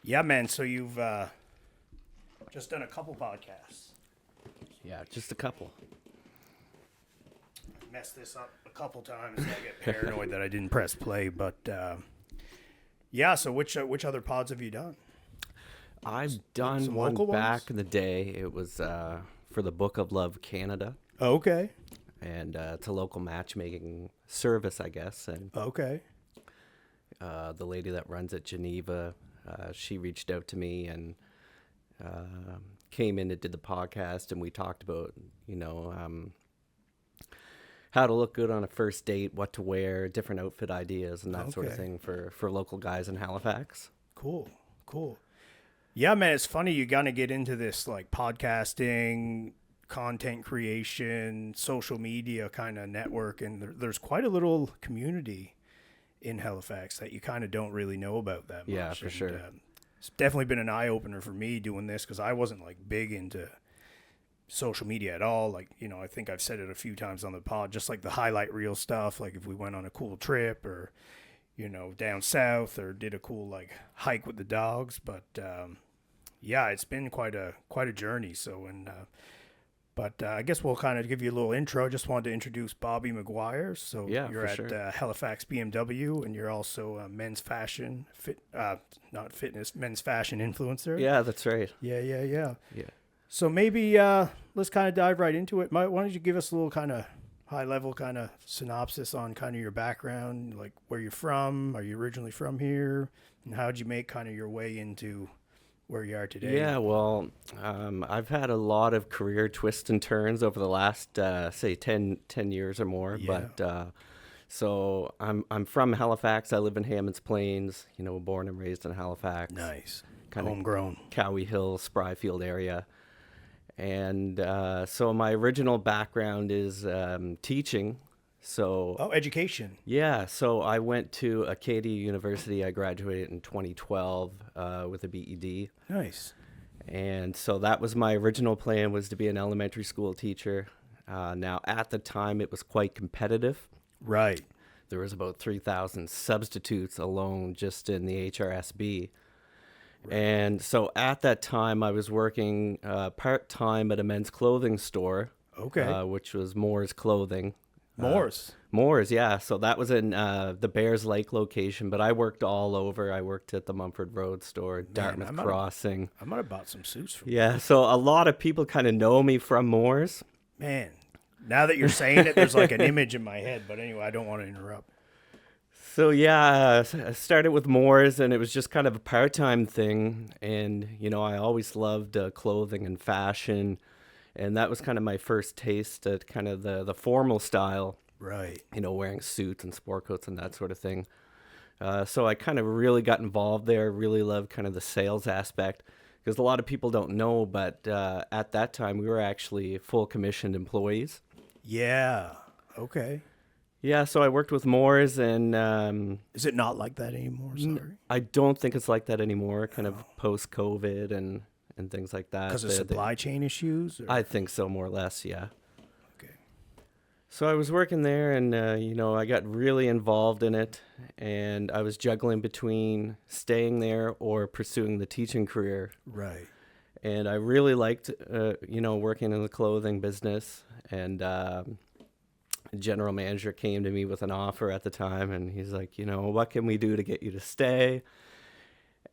Yeah, man. So you've just done a couple podcasts. Yeah, just a couple. Messed this up a couple times. I get paranoid that I didn't press play. But yeah, so which other pods have you done? I've done some one local back ones? in the day. It was for the Book of Love Canada, Okay. and it's a local matchmaking service, I guess. And Okay. the lady that runs it, Geneva, she reached out to me and came in and did the podcast, and we talked about, how to look good on a first date, what to wear, different outfit ideas, and that sort of Okay. thing for local guys in Halifax. Cool. Yeah, man. It's funny you gotta get into this like podcasting, content creation, social media kind of network, and there's quite a little community in Halifax that you kind of don't really know about that much. Yeah, for sure. It's definitely been an eye opener for me doing this because I wasn't like big into social media at all. Like, I think I've said it a few times on the pod, just like the highlight reel stuff. Like if we went on a cool trip or, down south or did a cool like hike with the dogs. But yeah, it's been quite a journey. So, but I guess we'll kind of give you a little intro. Just wanted to introduce Bobby McGuire. So Yeah, you're for at sure. Halifax BMW, and you're also a men's fashion not fitness, men's fashion influencer. Yeah, that's right. Yeah. Yeah. So maybe let's kind of dive right into it. Why don't you give us a little kind of high level kind of synopsis on kind of your background, like where you're from? Are you originally from here? And how'd you make kind of your way into where you are today? Yeah, well, I've had a lot of career twists and turns over the last, say, 10 years or more. Yeah. But so I'm from Halifax. I live in Hammonds Plains, born and raised in Halifax. Nice. Kind of Homegrown. Cowie Hill, Spryfield area. And so my original background is teaching. So Oh, education. yeah, so I went to Acadia University. I graduated in 2012 with a BEd. Nice. And so that was my original plan, was to be an elementary school teacher. Now, at the time, it was quite competitive. Right. There was about 3,000 substitutes alone just in the HRSB. And so at that time, I was working part-time at a men's clothing store, Okay. which was Moore's Clothing. Moore's. Yeah. So that was in the Bears Lake location, but I worked all over. I worked at the Mumford Road store, Dartmouth Crossing. I might have bought some suits from Yeah. So a lot of people kind of know me from Moore's. Man, now that you're saying it, there's like an image in my head. But anyway, I don't want to interrupt. So yeah, I started with Moore's, and it was just kind of a part-time thing. And, I always loved clothing and fashion. And that was kind of my first taste at kind of the formal style. Right. Wearing suits and sport coats and that sort of thing. So I kind of really got involved there, really loved kind of the sales aspect, because a lot of people don't know, but at that time we were actually full commissioned employees. Yeah. Okay. Yeah, so I worked with Moore's, and Is it not like that anymore? Sorry. I don't think it's like that anymore, kind of post-COVID and things like that. Because of supply chain issues? Or? I think so, more or less, yeah. Okay. So I was working there, and, I got really involved in it, and I was juggling between staying there or pursuing the teaching career. Right. And I really liked, working in the clothing business, and a general manager came to me with an offer at the time, and he's like, what can we do to get you to stay?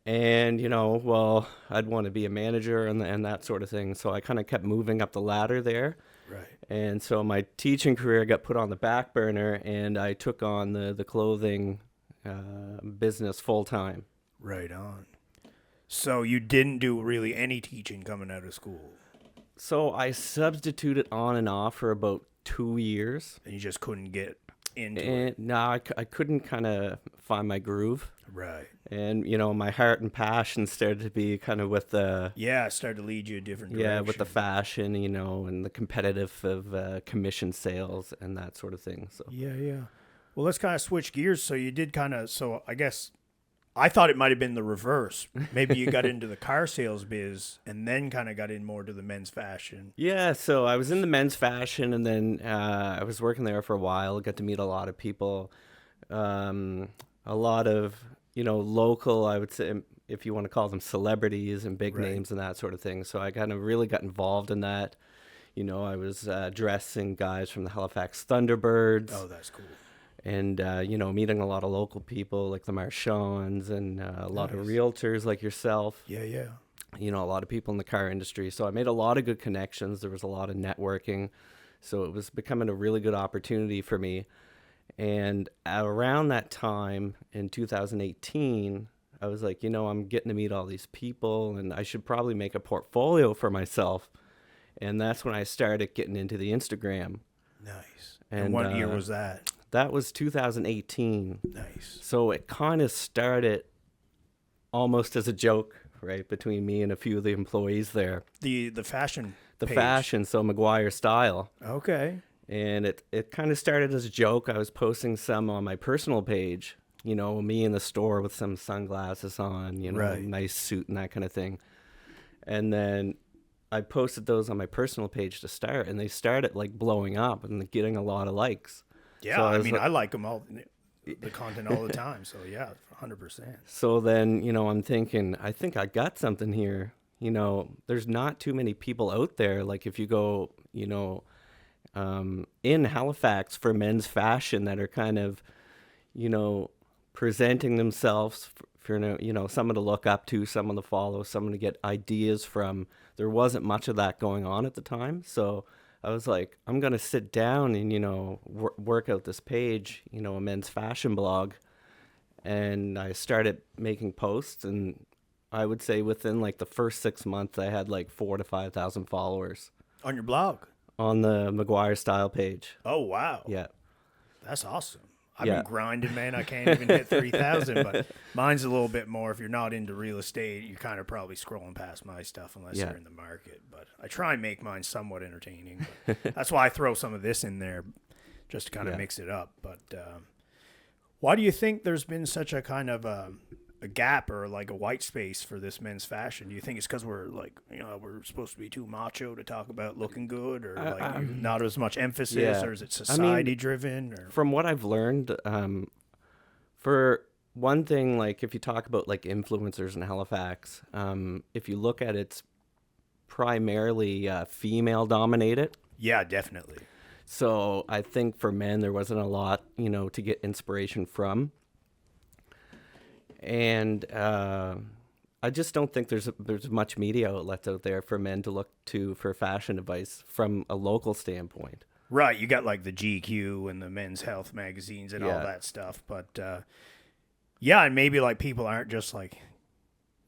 And, well, I'd want to be a manager and that sort of thing. So I kind of kept moving up the ladder there. Right. And so my teaching career got put on the back burner, and I took on the clothing business full time. Right on. So you didn't do really any teaching coming out of school? So I substituted on and off for about 2 years. And you just couldn't get into it? And no, I couldn't kind of find my groove. Right. And, my heart and passion started to be kind of with the... Yeah, it started to lead you a different direction. Yeah, with the fashion, and the competitive of commission sales and that sort of thing. So Yeah. Well, let's kind of switch gears. So you did kind of... So I guess... I thought it might have been the reverse. Maybe you got into the car sales biz and then kind of got in more to the men's fashion. Yeah, so I was in the men's fashion, and then I was working there for a while. Got to meet a lot of people, a lot of local. I would say if you want to call them celebrities and big Right. names and that sort of thing. So I kind of really got involved in that. I was dressing guys from the Halifax Thunderbirds. Oh, that's cool. And, meeting a lot of local people like the Marchands and a lot of realtors like yourself. Yeah. A lot of people in the car industry. So I made a lot of good connections. There was a lot of networking. So it was becoming a really good opportunity for me. And around that time in 2018, I was like, I'm getting to meet all these people and I should probably make a portfolio for myself. And that's when I started getting into the Instagram. Nice. And what year was that? That was 2018. Nice. So it kind of started almost as a joke, right, between me and a few of the employees there. The fashion The page. fashion, so McGuire style. Okay. And it kind of started as a joke. I was posting some on my personal page, me in the store with some sunglasses on, Right. nice suit and that kind of thing. And then I posted those on my personal page to start, and they started like blowing up and getting a lot of likes. Yeah, So I like them all, the content all the time. So yeah, 100%. So then, I'm thinking, I think I got something here. There's not too many people out there. Like if you go, in Halifax for men's fashion that are kind of, presenting themselves for someone to look up to, someone to follow, someone to get ideas from. There wasn't much of that going on at the time. So I was like, I'm going to sit down and, work out this page, a men's fashion blog. And I started making posts, and I would say within like the first 6 months, I had like 4,000 to 5,000 followers On your blog? on the McGuire style page. Oh, wow. Yeah. That's awesome. I've Yeah. been grinding, man. I can't even hit 3,000, but mine's a little bit more. If you're not into real estate, you're kind of probably scrolling past my stuff unless Yeah. you're in the market. But I try and make mine somewhat entertaining. But that's why I throw some of this in there just to kind of Yeah. mix it up. But why do you think there's been such a kind of a gap or like a white space for this men's fashion? Do you think it's because we're like, we're supposed to be too macho to talk about looking good, or like not as much emphasis, yeah. or is it society driven? Or From what I've learned, for one thing, like if you talk about like influencers in Halifax, if you look at it's primarily female dominated. Yeah, definitely. So I think for men, there wasn't a lot, to get inspiration from. And I just don't think there's much media outlets out there for men to look to for fashion advice from a local standpoint. Right, you got like the GQ and the Men's Health magazines and all Yeah. that stuff, but yeah, and maybe like people aren't just like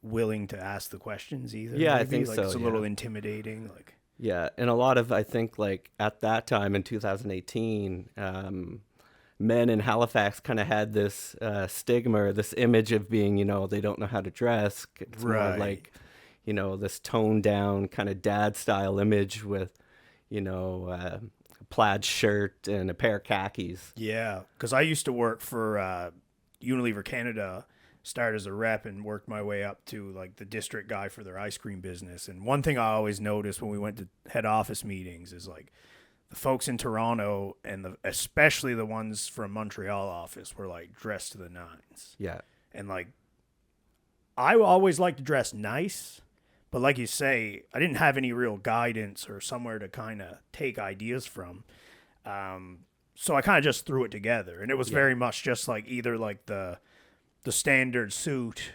willing to ask the questions either. Yeah, I maybe. think like so, it's a yeah. little intimidating. Like, Yeah, and a lot of, I think, like at that time in 2018, men in Halifax kind of had this stigma, or this image of being, they don't know how to dress. It's more Right. like, this toned down kind of dad style image with, a plaid shirt and a pair of khakis. yeah, because I used to work for Unilever Canada, started as a rep and worked my way up to like the district guy for their ice cream business. And one thing I always noticed when we went to head office meetings is like the folks in Toronto and especially the ones from Montreal office were like dressed to the nines. Yeah. And like, I always like to dress nice, but like you say, I didn't have any real guidance or somewhere to kind of take ideas from. So I kind of just threw it together, and it was very much just like either like the standard suit,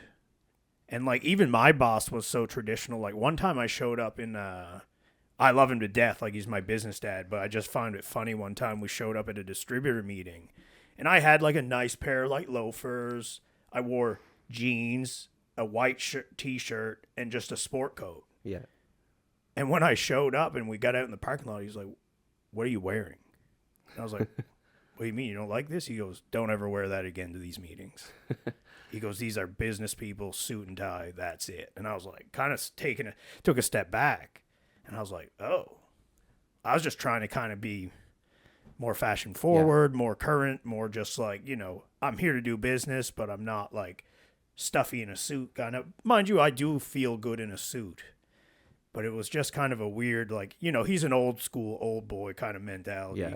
and like even my boss was so traditional. Like one time I showed up in I love him to death, like he's my business dad, but I just found it funny one time we showed up at a distributor meeting, and I had like a nice pair of like loafers. I wore jeans, a white t-shirt, and just a sport coat. Yeah. And when I showed up and we got out in the parking lot, he's like, "What are you wearing?" And I was like, "What do you mean you don't like this?" He goes, "Don't ever wear that again to these meetings." He goes, "These are business people, suit and tie, that's it." And I was like, kind of took a step back. And I was like, oh, I was just trying to kind of be more fashion forward, more current, more just like, I'm here to do business, but I'm not like stuffy in a suit kind of. Mind you, I do feel good in a suit. But it was just kind of a weird, like, he's an old school, old boy kind of mentality. Yeah.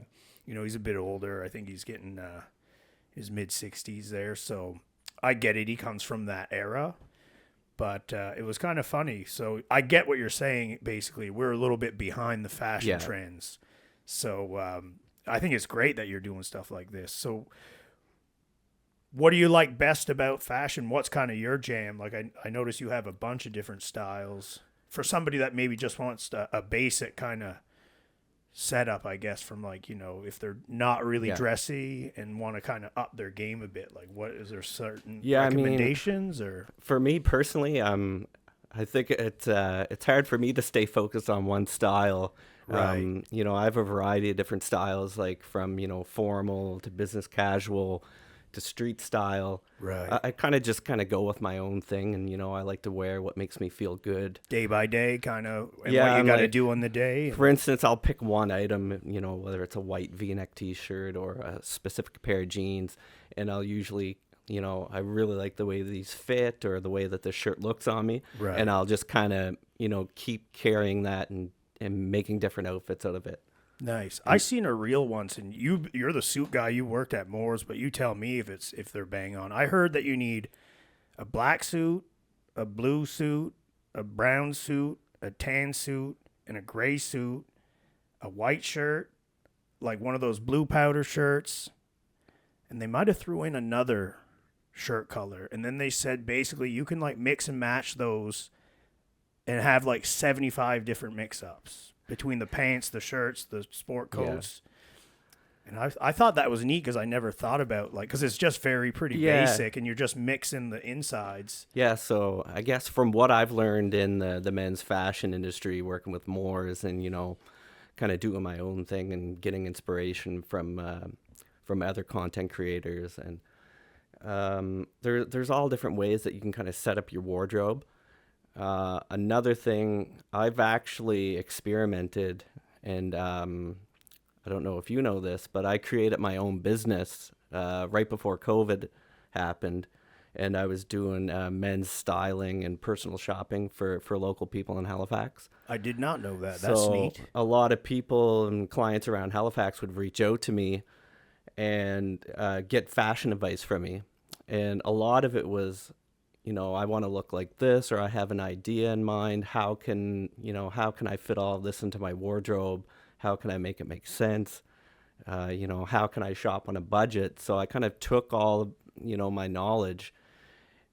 He's a bit older. I think he's getting his mid-60s there. So I get it. He comes from that era. But it was kind of funny. So I get what you're saying. Basically, we're a little bit behind the fashion Yeah. trends. So I think it's great that you're doing stuff like this. So what do you like best about fashion? What's kind of your jam? Like I notice you have a bunch of different styles. For somebody that maybe just wants a basic kind of setup, I guess, from like, if they're not really dressy and want to kind of up their game a bit, like what is there certain recommendations or? For me personally, I think it's hard for me to stay focused on one style. Right. I have a variety of different styles, like from, formal to business casual to street style. Right. I kind of go with my own thing, and I like to wear what makes me feel good. Day by day, kind of, and Yeah, what you I'm got to like- do on the day. For instance, I'll pick one item, whether it's a white V-neck T-shirt or a specific pair of jeans, and I'll usually, I really like the way these fit or the way that the shirt looks on me, Right. and I'll just kind of, keep carrying that and making different outfits out of it. Nice. I seen a reel once, and you're the suit guy. You worked at Moore's, but you tell me if they're bang on. I heard that you need a black suit, a blue suit, a brown suit, a tan suit, and a gray suit, a white shirt, like one of those blue powder shirts, and they might have threw in another shirt color. And then they said basically you can like mix and match those and have like 75 different mix-ups between the pants, the shirts, the sport coats. And I thought that was neat because I never thought about, like, because it's just pretty basic and you're just mixing the insides. Yeah, so I guess from what I've learned in the men's fashion industry, working with Moores and, kind of doing my own thing and getting inspiration from other content creators. And there's all different ways that you can kind of set up your wardrobe. Another thing, I've actually experimented, and I don't know if you know this, but I created my own business right before COVID happened, and I was doing men's styling and personal shopping for local people in Halifax. I did not know that. That's So neat. a lot of people and clients around Halifax would reach out to me and get fashion advice from me, and a lot of it was, I want to look like this, or I have an idea in mind. How can I fit all of this into my wardrobe? How can I make it make sense? How can I shop on a budget? So I kind of took all of, my knowledge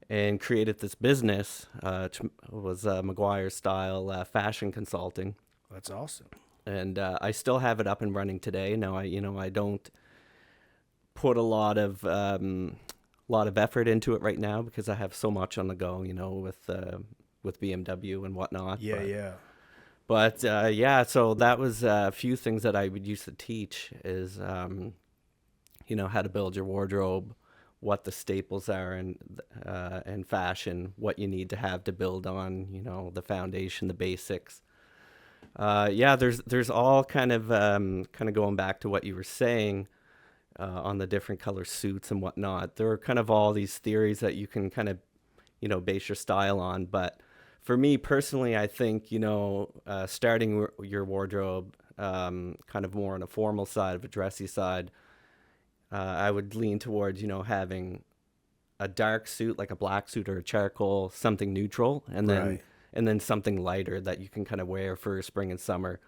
and created this business. It was McGuire style fashion consulting. That's awesome. And I still have it up and running today. Now I don't put a lot of effort into it right now because I have so much on the go, with BMW and whatnot. Yeah. But so that was a few things that I would used to teach is, how to build your wardrobe, what the staples are in fashion, what you need to have to build on, the foundation, the basics. There's all kind of going back to what you were saying on the different color suits and whatnot. There are kind of all these theories that you can kind of, base your style on, but for me personally, I think, starting your wardrobe kind of more on a formal side of a dressy side, I would lean towards, having a dark suit, like a black suit or a charcoal, something neutral, and then something lighter that you can kind of wear for spring and summer.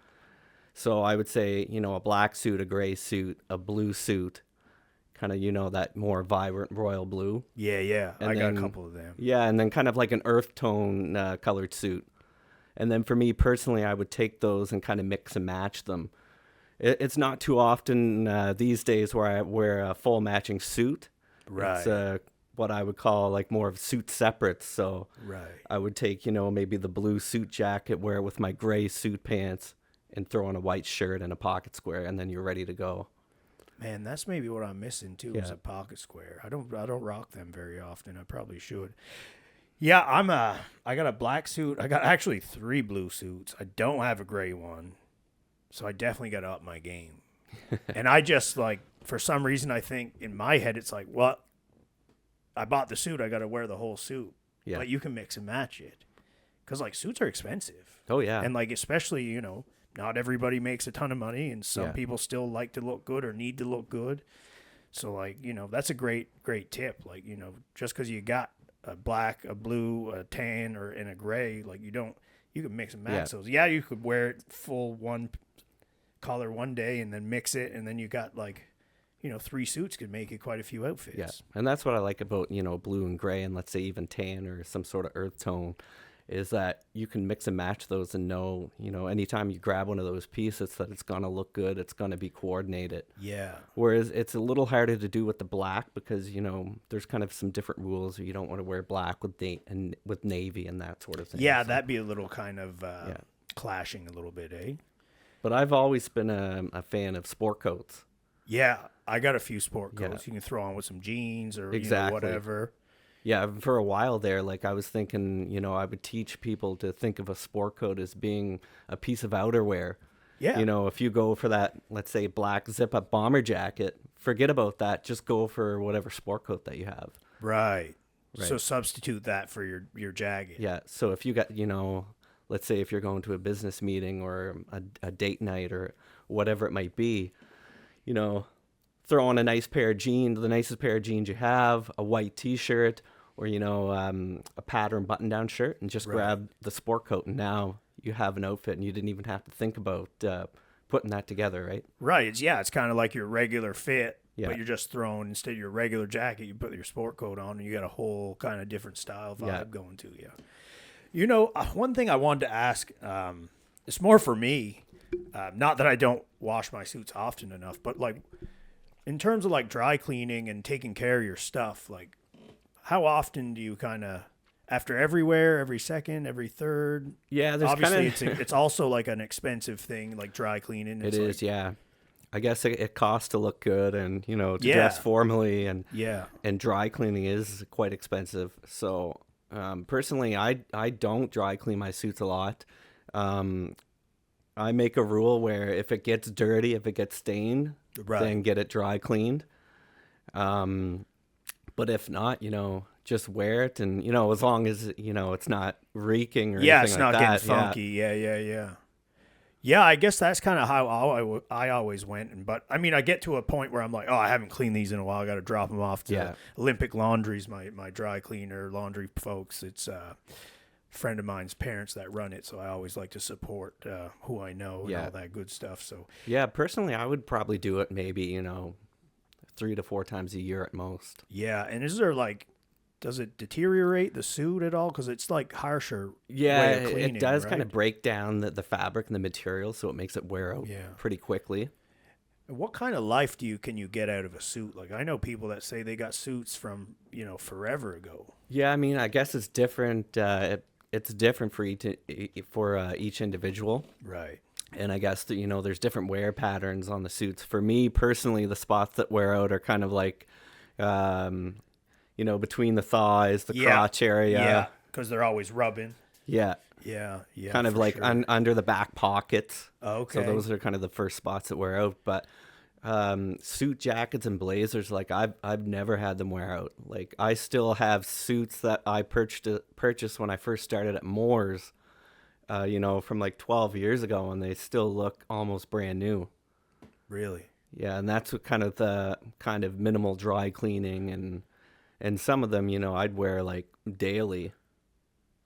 So I would say, a black suit, a gray suit, a blue suit, kind of, that more vibrant royal blue. Yeah. And I got then- a couple of them. Yeah, and then kind of like an earth tone colored suit. And then for me personally, I would take those and kind of mix and match them. It's not too often these days where I wear a full matching suit. Right. It's what I would call like more of suit separates. So Right. I would take, maybe the blue suit jacket, wear it with my gray suit pants, and throw on a white shirt and a pocket square, and then you're ready to go. Man, that's maybe what I'm missing too, is Yeah. a pocket square. I don't rock them very often. I probably should. Yeah, I got a black suit. I got actually 3 blue suits. I don't have a gray one. So I definitely got to up my game. And I just like, for some reason, I think in my head, it's like, well, I bought the suit. I got to wear the whole suit. Yeah. But you can mix and match it. Because like suits are expensive. Oh, yeah. And like, especially, not everybody makes a ton of money, and some Yeah. people still like to look good or need to look good. So like, that's a great tip. Like, just because you got a black, a blue, a tan, or in a gray. Like you can mix and match Yeah. those. Yeah, you could wear it full one color one day and then mix it, and then you got like, 3 suits could make it quite a few outfits. Yeah, and that's what I like about, blue and gray, and let's say even tan or some sort of earth tone, is that you can mix and match those and know, anytime you grab one of those pieces that it's going to look good, it's going to be coordinated. Yeah. Whereas it's a little harder to do with the black because, there's kind of some different rules. You don't want to wear black with with navy and that sort of thing. Yeah, so. that'd be a little kind of clashing a little bit, eh? But I've always been a fan of sport coats. Yeah, I got a few sport coats. Yeah. You can throw on with some jeans or Exactly. whatever. Yeah, for a while there, like I was thinking, I would teach people to think of a sport coat as being a piece of outerwear. Yeah. If you go for that, let's say, black zip-up bomber jacket, forget about that. Just go for whatever sport coat that you have. Right. Right. So substitute that for your jacket. Yeah, so if you got, let's say if you're going to a business meeting or a date night or whatever it might be, throw on a nice pair of jeans, the nicest pair of jeans you have, a white T-shirt, or a pattern button-down shirt, and just grab the sport coat, and now you have an outfit, and you didn't even have to think about putting that together, right? Right. It's kind of like your regular fit, Yeah. but you're just throwing, instead of your regular jacket, you put your sport coat on, and you got a whole kind of different style vibe going to you. One thing I wanted to ask, it's more for me, not that I don't wash my suits often enough, but like in terms of like dry cleaning and taking care of your stuff, like how often do you kind of, after every wear, every second, every third? Yeah, there's obviously it's also like an expensive thing, like dry cleaning. It is, like, yeah. I guess it costs to look good and, to dress formally, and dry cleaning is quite expensive. So personally, I don't dry clean my suits a lot. I make a rule where if it gets dirty, if it gets stained, then get it dry cleaned. But if not, just wear it, and as long as it's not reeking or anything it's not like getting that. funky. Yeah, I guess that's kind of how I always went. But I mean, I get to a point where I'm like, I haven't cleaned these in a while. I got to drop them off to Olympic Laundry's my dry cleaner laundry folks. It's a friend of mine's parents that run it, so I always like to support who I know and all that good stuff. So yeah, personally, I would probably do it maybe 3 to 4 times a year at most. Yeah, and is there like, does it deteriorate the suit at all? Because it's like harsher. Yeah, way of cleaning, it does right? kind of break down the fabric and the material, so it makes it wear out pretty quickly. What kind of life can you get out of a suit? Like I know people that say they got suits from forever ago. Yeah, I mean, I guess it's different. It's different for each individual. Right. And I guess that, there's different wear patterns on the suits. For me personally, the spots that wear out are kind of like, between the thighs, the crotch area. Yeah, because they're always rubbing. Yeah. Yeah. Kind of like under the back pockets. Okay. So those are kind of the first spots that wear out. But suit jackets and blazers, like I've never had them wear out. Like I still have suits that I purchased when I first started at Moore's. From like 12 years ago, and they still look almost brand new. Really? Yeah, and that's what kind of minimal dry cleaning, and some of them, I'd wear like daily.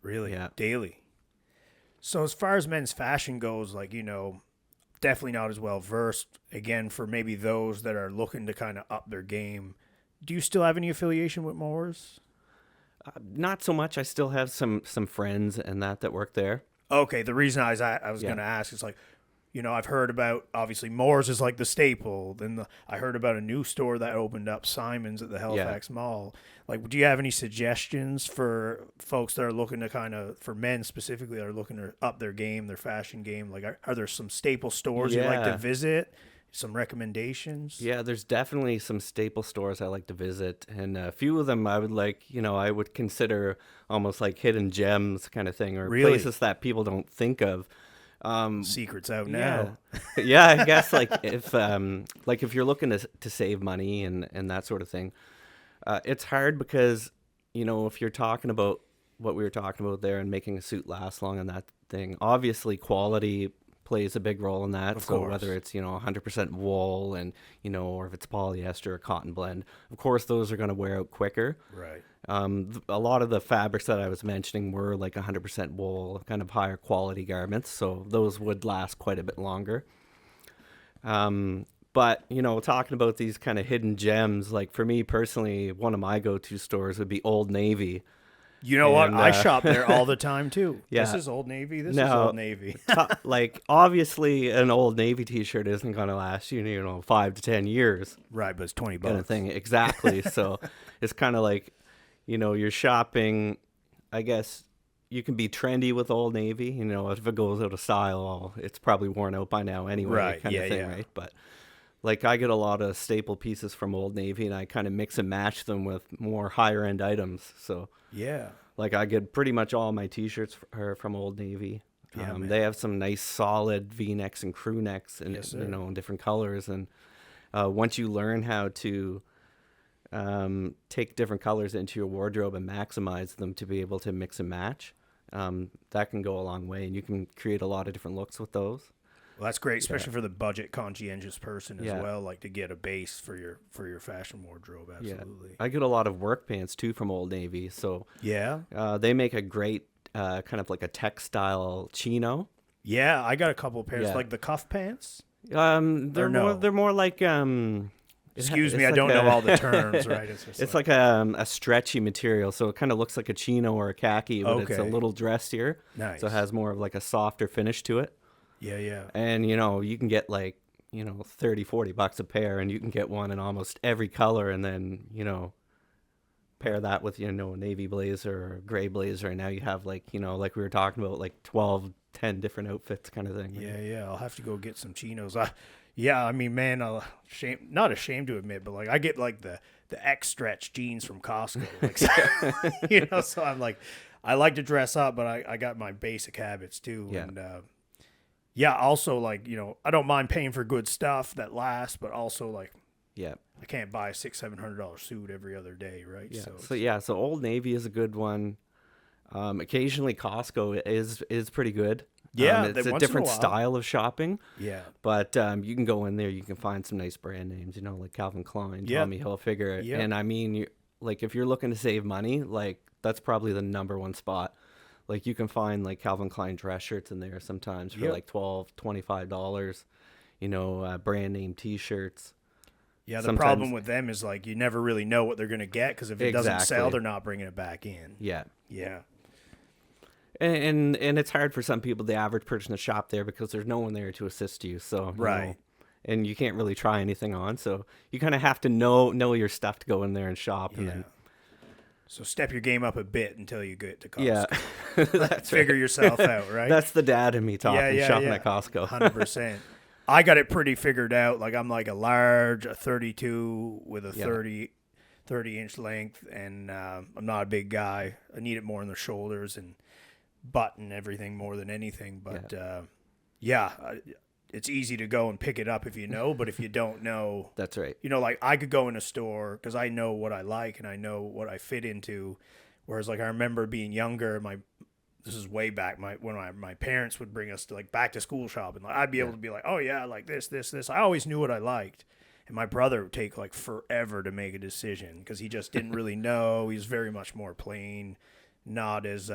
Really? Yeah. Daily. So as far as men's fashion goes, like, definitely not as well versed, again, for maybe those that are looking to kind of up their game. Do you still have any affiliation with Moore's? Not so much. I still have some friends and that work there. Okay, the reason I was going to ask is like, I've heard about, obviously, Moore's is like the staple. Then I heard about a new store that opened up, Simon's at the Halifax Mall. Like, do you have any suggestions for folks that are looking to for men specifically that are looking to up their game, their fashion game? Like, are there some staple stores you like to visit? Some recommendations? Yeah, there's definitely some staple stores I like to visit, and a few of them I would consider almost like hidden gems kind of thing, or places that people don't think of. Secrets out now. Yeah, I guess like if you're looking to save money and that sort of thing, it's hard because if you're talking about what we were talking about there and making a suit last long and that thing, obviously quality plays a big role in that. Of So course. whether it's, 100% wool and, or if it's polyester or cotton blend, of course, those are going to wear out quicker. Right. A lot of the fabrics that I was mentioning were like 100% wool, kind of higher quality garments. So those would last quite a bit longer. But, talking about these kind of hidden gems, like for me personally, one of my go-to stores would be Old Navy. You know what? And, I shop there all the time too. Yeah. This is Old Navy. This is Now, Old Navy. Like, obviously, an Old Navy T-shirt isn't going to last you, 5 to 10 years. Right, but it's $20. Kind of thing. Exactly. So it's kind of like, you're shopping. I guess you can be trendy with Old Navy. If it goes out of style, well, it's probably worn out by now anyway. Right, kind of thing, right? But like, I get a lot of staple pieces from Old Navy, and I kind of mix and match them with more higher end items. So. Yeah. Like, I get pretty much all my T-shirts are from Old Navy. Yeah, man. They have some nice solid V-necks and crew necks, and Yes, in different colors. And once you learn how to take different colors into your wardrobe and maximize them to be able to mix and match, that can go a long way, and you can create a lot of different looks with those. Well, that's great, especially for the budget conscientious person as Yeah. well. Like to get a base for your fashion wardrobe. Absolutely. I get a lot of work pants too from Old Navy, so Yeah. they make a great kind of like a textile chino. Yeah, I got a couple pairs, Yeah. like the cuff pants. They're more like Excuse me, it's I like don't know a- all the terms, right? It's just It's like a stretchy material, so it kind of looks like a chino or a khaki, but it's a Okay. little dressier. Nice. So it has more of like a softer finish to it. yeah. And, you can get like, $30-40 a pair, and you can get one in almost every color, and then, pair that with, a navy blazer or a gray blazer, and now you have like, like we were talking about, like 10 different outfits kind of thing. Yeah. I'll have to go get some chinos. I mean, man, not ashamed to admit, but like I get like the X stretch jeans from Costco. Like, so I'm like, I like to dress up, but I got my basic habits too. Yeah. And also like, I don't mind paying for good stuff that lasts, but also like Yeah. I can't buy a $600-700 suit every other day, right? Yeah. So Old Navy is a good one. Occasionally Costco is pretty good. Yeah, It's a once in a different while. style of shopping, yeah. but you can go in there, you can find some nice brand names, like Calvin Klein, Yeah. Tommy Hilfiger. Yeah. And I mean, like if you're looking to save money, like that's probably the number one spot. Like you can find like Calvin Klein dress shirts in there sometimes for Yep. like $12-25, brand name T-shirts. Yeah, the Sometimes- problem with them is like you never really know what they're going to get because if it doesn't sell, Exactly. they're not bringing it back in. Yeah. Yeah. And it's hard for some people, the average person, to shop there because there's no one there to assist you. So Right. and you can't really try anything on. So you kind of have to know your stuff to go in there and shop. And Yeah. then, So step your game up a bit until you get to Costco. yeah, that's Figure right. yourself out, right? That's the dad in me talking, shopping at Costco. 100%. I got it pretty figured out. Like I'm like a large, a 32 with a Yeah. 30-inch length, and I'm not a big guy. I need it more in the shoulders and butt and everything more than anything. But it's easy to go and pick it up if you know. But if you don't know, That's right. like I could go in a store because I know what I like and I know what I fit into. Whereas like I remember being younger, this is way back. When my parents would bring us to like back to school shopping. Like I'd be able to be like, oh yeah, I like this. I always knew what I liked, and my brother would take like forever to make a decision because he just didn't really know. He was very much more plain, not as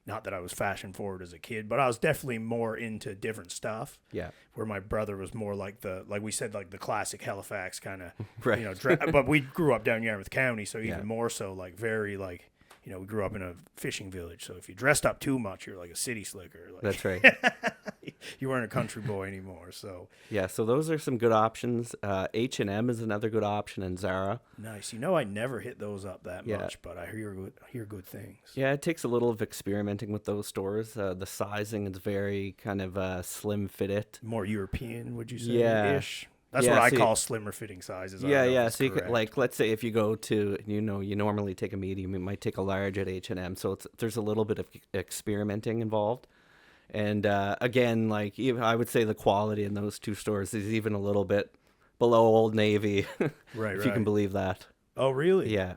not that I was fashion forward as a kid, but I was definitely more into different stuff. Yeah. Where my brother was more like like we said, like the classic Halifax kind of, Right. but we grew up down Yarmouth County, so even Yeah. more so, like very like, we grew up in a fishing village, so if you dressed up too much, you're like a city slicker. Like, That's right. you weren't a country boy anymore. So Yeah. So those are some good options. H&M is another good option, and Zara. nice. I never hit those up that Yeah. much, but I hear good things. Yeah, it takes a little of experimenting with those stores. The sizing is very kind of slim fitted. More European, would you say? Yeah. Ish. That's Yeah, what I so call slimmer fitting sizes. I Yeah, don't know if yeah. it's So you could, correct. like, let's say if you go to, you normally take a medium, you might take a large at H&M. So there's a little bit of experimenting involved. And again, like even I would say the quality in those two stores is even a little bit below Old Navy, Right, if you can right. believe that. Oh, really? Yeah.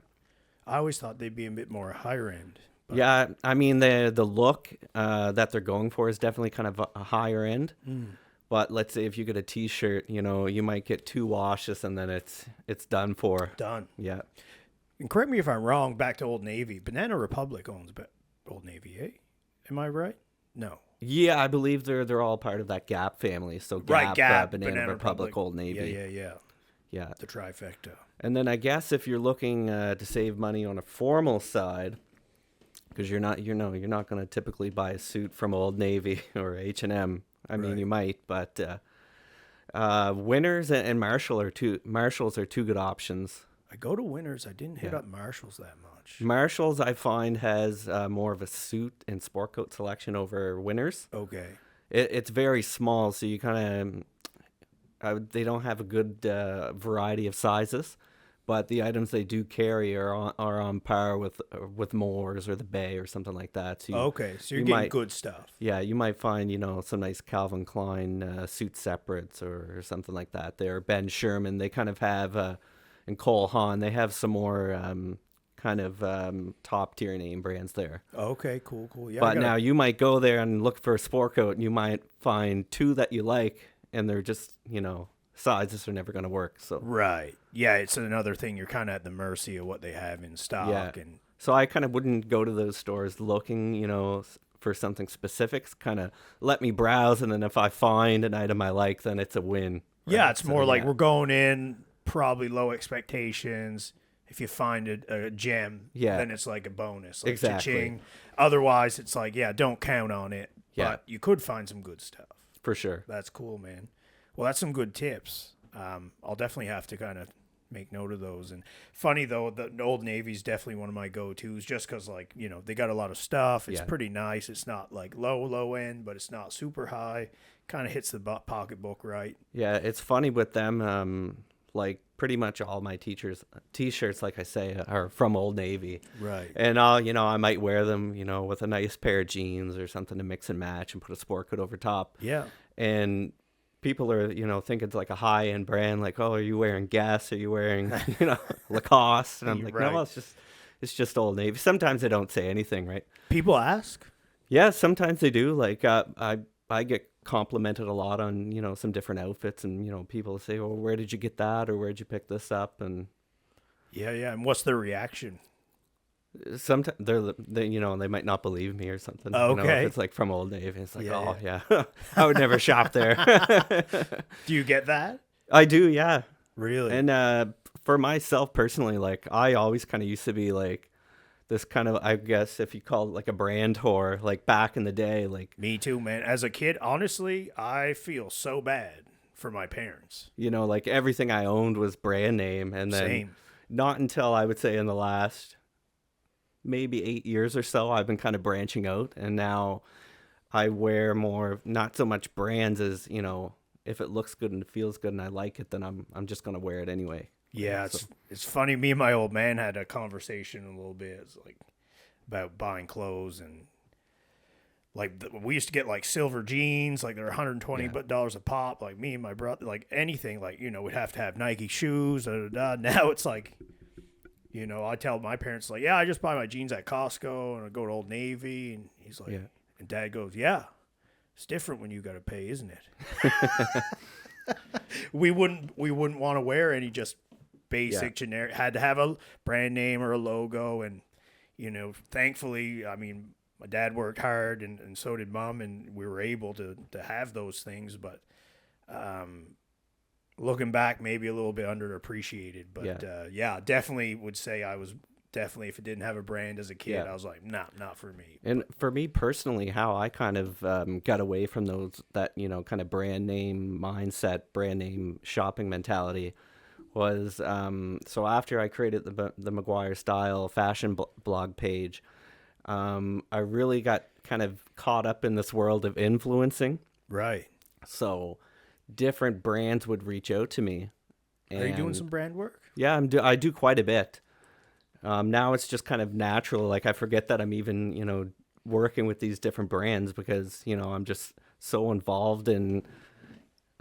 I always thought they'd be a bit more higher end, But, Yeah, I mean the look that they're going for is definitely kind of a higher end. But let's say if you get a T-shirt, you know, you might get 2 washes and then it's done for. done. Yeah. And correct me if I'm wrong, back to Old Navy. Banana Republic owns Old Navy, eh? Am I right? No. Yeah, I believe they're all part of that Gap family. So Gap, Right, Gap, Banana Republic, Old Navy. Yeah. Yeah. The trifecta. And then I guess if you're looking to save money on a formal side, because you're not going to typically buy a suit from Old Navy or H&M. I mean, Right. you might, but Winners and Marshalls are two good options. I go to Winners. I didn't hit up Marshalls that much. Marshalls, I find, has more of a suit and sport coat selection over Winners. Okay. It's very small, so you kind of they don't have a good variety of sizes, but the items they do carry are on par with Moore's or the Bay or something like that. So Okay, so you're getting good stuff. Yeah, you might find, you know, some nice Calvin Klein suit separates or something like that. There, Ben Sherman, they kind of have, and Cole Haan, they have some more kind of top tier name brands there. Okay, cool. Yeah. But now you might go there and look for a sport coat, and you might find 2 that you like, and they're just, you know, sizes are never going to work. So Right. Yeah, it's another thing. You're kind of at the mercy of what they have in stock. Yeah. And So I kind of wouldn't go to those stores looking, you know, for something specific. Kind of let me browse, and then if I find an item I like, then it's a win. yeah, right? it's So, more like yeah. we're going in, probably low expectations. If you find a gem, Yeah. then it's like a bonus. Like Exactly. cha-ching. Otherwise, it's like, yeah, don't count on it. Yeah. But you could find some good stuff. For sure. That's cool, man. Well, that's some good tips. I'll definitely have to kind of make note of those. And funny though, the Old Navy's definitely one of my go-tos, just because, like, you know, they got a lot of stuff. It's Yeah. pretty nice. It's not like low end, but it's not super high. Kind of hits the pocketbook right. Yeah, it's funny with them. Like pretty much all my t-shirts, like I say, are from Old Navy. Right. And you know, I might wear them, you know, with a nice pair of jeans or something to mix and match and put a sport coat over top. Yeah. And people are, you know, thinking it's like a high-end brand, like, oh, are you wearing Guess? Are you wearing, you know, Lacoste? And I'm like, Right. no, it's just Old Navy. Sometimes they don't say anything, right? People ask. Yeah, sometimes they do. Like, I get complimented a lot on, you know, some different outfits, and, you know, people say, well, where did you get that, or where'd you pick this up? And Yeah. And what's their reaction? sometimes they you know, they might not believe me or something. Oh, You know, okay. if it's like from Old Navy, it's like, Yeah, oh yeah, I would never shop there. Do you get that? I do, yeah. Really? And for myself personally, like, I always kind of used to be like this kind of, I guess if you call it like a brand whore, like back in the day, like, Me too, man. As a kid, honestly, I feel so bad for my parents. you know, like everything I owned was brand name. And then Same. not until I would say in the last maybe 8 years or so, I've been kind of branching out. And now I wear more, not so much brands as, you know, if it looks good and it feels good and I like it, then I'm just going to wear it anyway. Yeah, it's funny. Me and my old man had a conversation a little bit. It's like about buying clothes, and like we used to get like silver jeans, like they're $120 a pop. Like me and my brother, like anything, like, you know, we'd have to have Nike shoes. Now it's like, you know, I tell my parents, like, yeah, I just buy my jeans at Costco and I go to Old Navy, and he's like, Yeah. and Dad goes, yeah, it's different when you got to pay, isn't it? we wouldn't want to wear any just basic generic, had to have a brand name or a logo. And, you know, thankfully, I mean, my dad worked hard, and so did Mom, and we were able to have those things. But looking back, maybe a little bit underappreciated. But yeah, definitely would say I was definitely, if it didn't have a brand as a kid, Yeah. I was like, not for me. And for me personally, how I kind of got away from that, you know, kind of brand name mindset, brand name shopping mentality was, so after I created the McGuire Style fashion blog page, I really got kind of caught up in this world of influencing. Right. So different brands would reach out to me. Are you doing and- some brand work? Yeah, I do quite a bit. Now it's just kind of natural. Like, I forget that I'm even, you know, working with these different brands because, you know, I'm just so involved in,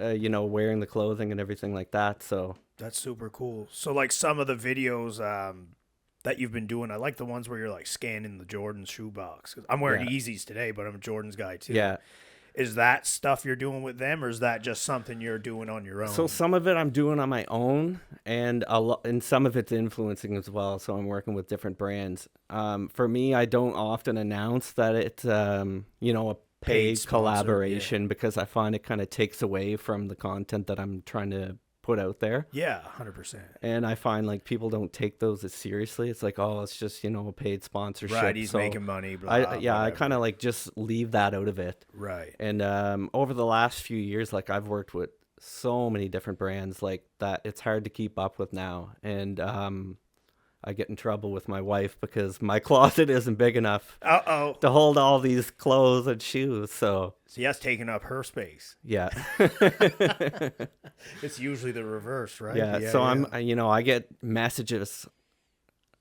you know, wearing the clothing and everything like that. So That's super cool. So, like, some of the videos, that you've been doing. I like the ones where you're like scanning the Jordan shoebox. 'Cause I'm wearing Yeezys today, but I'm a Jordan's guy too. Yeah. Is that stuff you're doing with them, or is that just something you're doing on your own? So some of it I'm doing on my own, and and some of it's influencing as well. So I'm working with different brands. For me, I don't often announce that it's a paid sponsor, collaboration because I find it kind of takes away from the content that I'm trying to put out there. Yeah, 100%. And I find like people don't take those as seriously. It's like, oh, it's just a paid sponsorship. Right, he's making money. Blah, I kind of like just leave that out of it. Right. And over the last few years, like I've worked with so many different brands like that it's hard to keep up with now. And I get in trouble with my wife because my closet isn't big enough to hold all these clothes and shoes. So that's taking up her space. Yeah. It's usually the reverse, right? Yeah. So I get messages,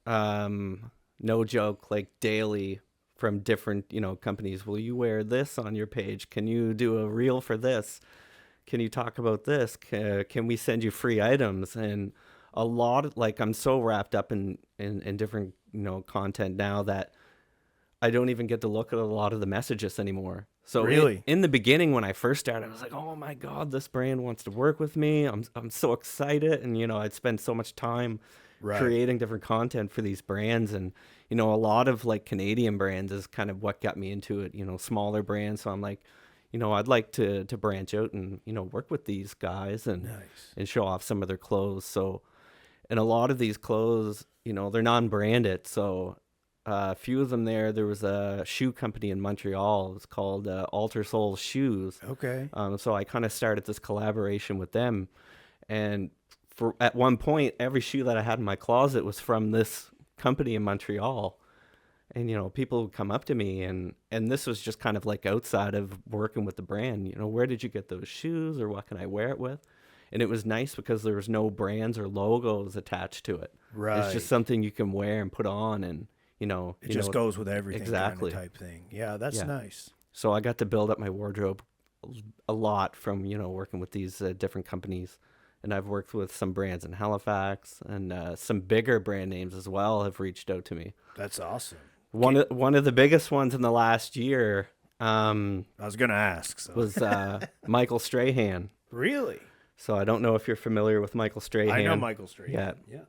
no joke, like daily from different, companies. Will you wear this on your page? Can you do a reel for this? Can you talk about this? Can we send you free items? And a lot of, like, I'm so wrapped up in different, content now that I don't even get to look at a lot of the messages anymore. So really, in the beginning when I first started, I was like, oh my God, this brand wants to work with me. I'm so excited. And, I'd spend so much time creating different content for these brands. And, a lot of like Canadian brands is kind of what got me into it, smaller brands. So I'm like, I'd like to branch out and, work with these guys and show off some of their clothes. So, and a lot of these clothes, they're non-branded. So a few of them there was a shoe company in Montreal. It's called Alter Soul Shoes. Okay. So I kind of started this collaboration with them. And at one point, every shoe that I had in my closet was from this company in Montreal. And, people would come up to me and this was just kind of like outside of working with the brand, where did you get those shoes or what can I wear it with? And it was nice because there was no brands or logos attached to it. Right. It's just something you can wear and put on and, it just goes with everything. Exactly. Kind of type thing. Yeah, that's nice. So I got to build up my wardrobe a lot from, working with these different companies. And I've worked with some brands in Halifax and some bigger brand names as well have reached out to me. That's awesome. One of the biggest ones in the last year I was going to ask. Was Michael Strahan. Really? So I don't know if you're familiar with Michael Strahan. I know Michael Strahan. Yeah.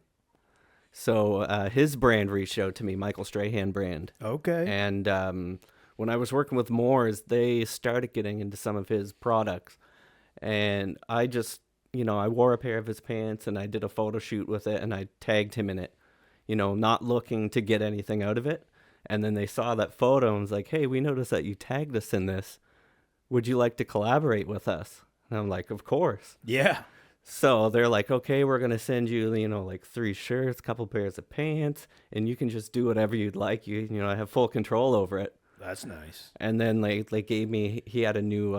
So his brand reached out to me, Michael Strahan brand. Okay. And when I was working with Moores, they started getting into some of his products. And I just, I wore a pair of his pants and I did a photo shoot with it and I tagged him in it, not looking to get anything out of it. And then they saw that photo and was like, hey, we noticed that you tagged us in this. Would you like to collaborate with us? And I'm like, of course. Yeah. So they're like, okay, we're going to send you, like 3 shirts, a couple pairs of pants, and you can just do whatever you'd like. I have full control over it. That's nice. And then they gave me, he had a new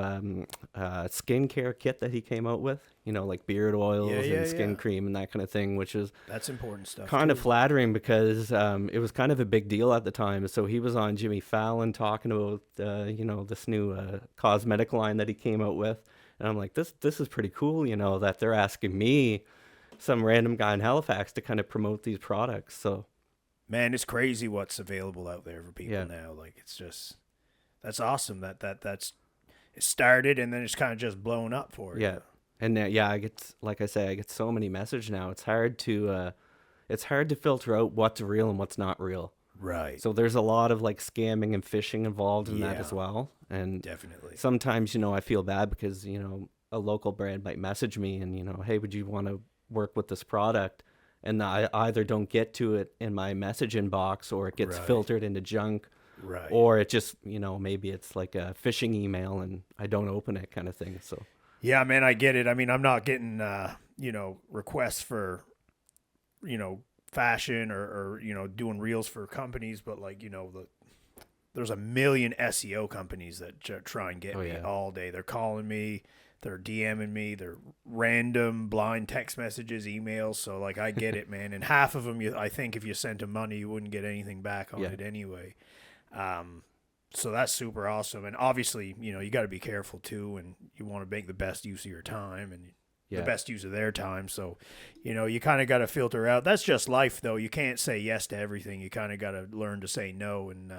skincare kit that he came out with, like beard oils and skin cream and that kind of thing, which is that's important stuff. Kind of flattering because it was kind of a big deal at the time. So he was on Jimmy Fallon talking about, this new cosmetic line that he came out with. And I'm like, this is pretty cool, that they're asking me, some random guy in Halifax, to kind of promote these products. So, man, it's crazy what's available out there for people now. Like, it's just, that's awesome that's it started and then it's kind of just blown up for you. Yeah. And I get, like I say, I get so many messages now. It's hard to filter out what's real and what's not real. Right. So there's a lot of like scamming and phishing involved in that as well. And definitely. Sometimes, I feel bad because, a local brand might message me and, hey, would you want to work with this product? And I either don't get to it in my message inbox or it gets filtered into junk. Right. Or it just, maybe it's like a phishing email and I don't open it kind of thing. So. Yeah, man, I get it. I mean, I'm not getting, requests for, fashion or doing reels for companies, but like, there's a million SEO companies that try and get me all day. They're calling me, they're DMing me, they're random blind text messages, emails. So like, I get it, man. And half of them, I think if you sent them money, you wouldn't get anything back on it anyway. So that's super awesome. And obviously, you got to be careful too, and you want to make the best use of your time. And the best use of their time. So, you kind of got to filter out. That's just life, though. You can't say yes to everything. You kind of got to learn to say no and,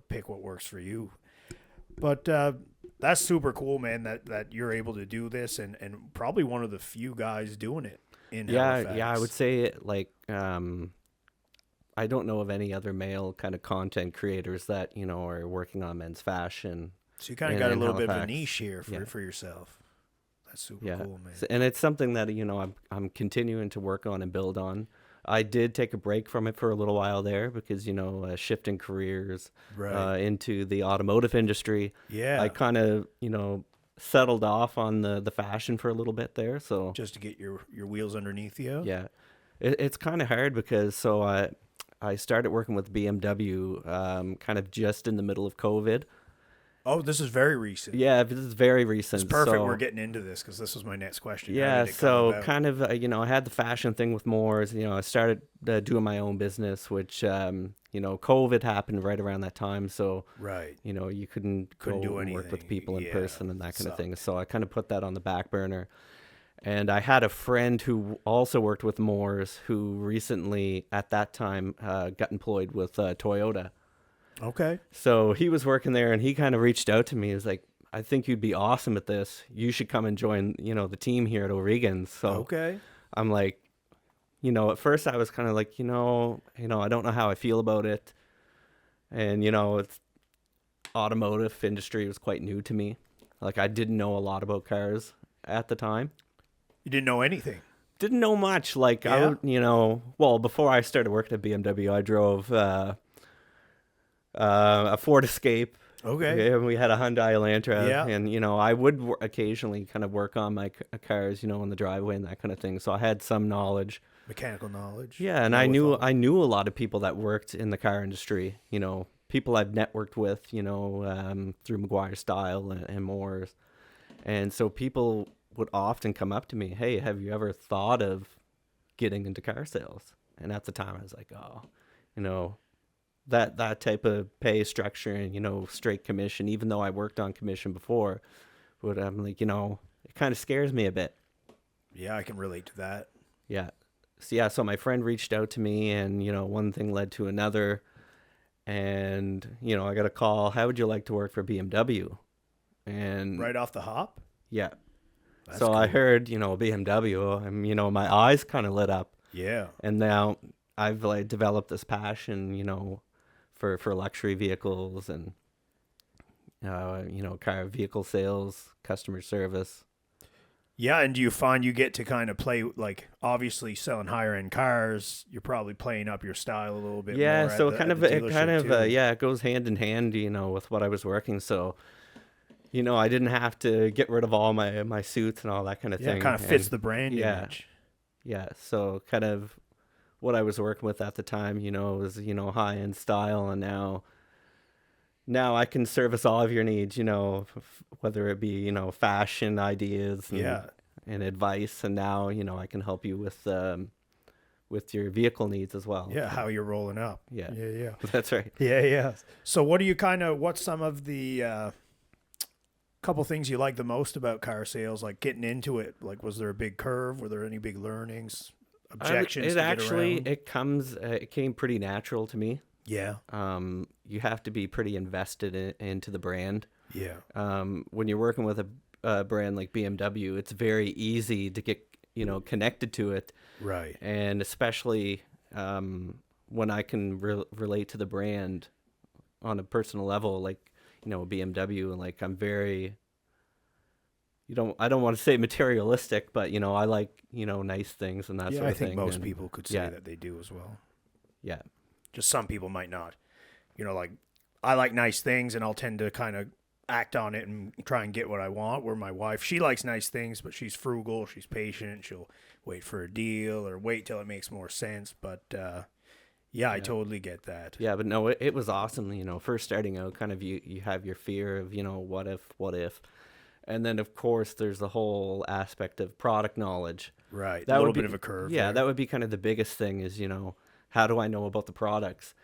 pick what works for you. But that's super cool, man, that you're able to do this and probably one of the few guys doing it in Halifax. Yeah, I would say, like, I don't know of any other male kind of content creators that, are working on men's fashion. So you kind of got a little bit of a niche here for yourself. That's super cool, man. And it's something that, I'm continuing to work on and build on. I did take a break from it for a little while there because, shifting careers into the automotive industry. Yeah. I kind of, settled off on the fashion for a little bit there. So just to get your wheels underneath you. Yeah. It's kind of hard because I started working with BMW kind of just in the middle of COVID. Oh, this is very recent. Yeah, this is very recent. It's perfect. We're getting into this because this was my next question. Yeah, so kind of, I had the fashion thing with Moores. I started doing my own business, which, COVID happened right around that time. So, you couldn't go do and anything. work with people in person and that kind of thing. So I kind of put that on the back burner. And I had a friend who also worked with Moores who recently, at that time, got employed with Toyota. Okay. So he was working there and he kind of reached out to me. He was like, I think you'd be awesome at this. You should come and join, the team here at O'Regan's. So okay. I'm like, at first I was kind of like, I don't know how I feel about it. And, it's automotive industry was quite new to me. Like I didn't know a lot about cars at the time. You didn't know anything? Didn't know much. Like I, before I started working at BMW, I drove a Ford Escape. Okay. And we had a Hyundai Elantra. Yeah. And, I would occasionally kind of work on my cars, in the driveway and that kind of thing. So I had some knowledge. Mechanical knowledge. Yeah. And I knew a lot of people that worked in the car industry, people I've networked with, through McGuire Style and more. And so people would often come up to me, hey, have you ever thought of getting into car sales? And at the time I was like, that type of pay structure and, straight commission, even though I worked on commission before, but I'm like, it kind of scares me a bit. Yeah, I can relate to that. Yeah. So my friend reached out to me and, one thing led to another. And, I got a call, how would you like to work for BMW? And right off the hop? Yeah. That's so cool. I heard, BMW, and, my eyes kind of lit up. Yeah. And now I've developed this passion, for luxury vehicles and, car vehicle sales, customer service. Yeah. And do you find you get to kind of play, obviously selling higher end cars, you're probably playing up your style a little bit more. Yeah. So it goes hand in hand, with what I was working. So, I didn't have to get rid of all my suits and all that kind of thing. It kind of fits the brand image. Yeah. So kind of what I was working with at the time, was, high-end style. And now I can service all of your needs, whether it be, fashion ideas and advice. And now, I can help you with your vehicle needs as well. Yeah, how you're rolling up. Yeah. Yeah. That's right. Yeah. So what's some of the couple things you like the most about car sales, like getting into it? Like, was there a big curve? Were there any big learnings, objections? It came pretty natural to me. Yeah. You have to be pretty invested into the brand. Yeah. When you're working with a brand like BMW, it's very easy to get, connected to it. Right. And especially when I can relate to the brand on a personal level, like, BMW, and I'm very, I don't want to say materialistic, but, I like, nice things and that sort of thing. I think most people could say that they do as well. Yeah. Just some people might not. I like nice things and I'll tend to kind of act on it and try and get what I want, where my wife, she likes nice things, but she's frugal, she's patient, she'll wait for a deal or wait till it makes more sense. But I totally get that. Yeah, but no, it was awesome. First starting out, kind of you have your fear of, what if. And then, of course, there's the whole aspect of product knowledge. Right, a little bit of a curve. Yeah, that would be kind of the biggest thing is, how do I know about the products?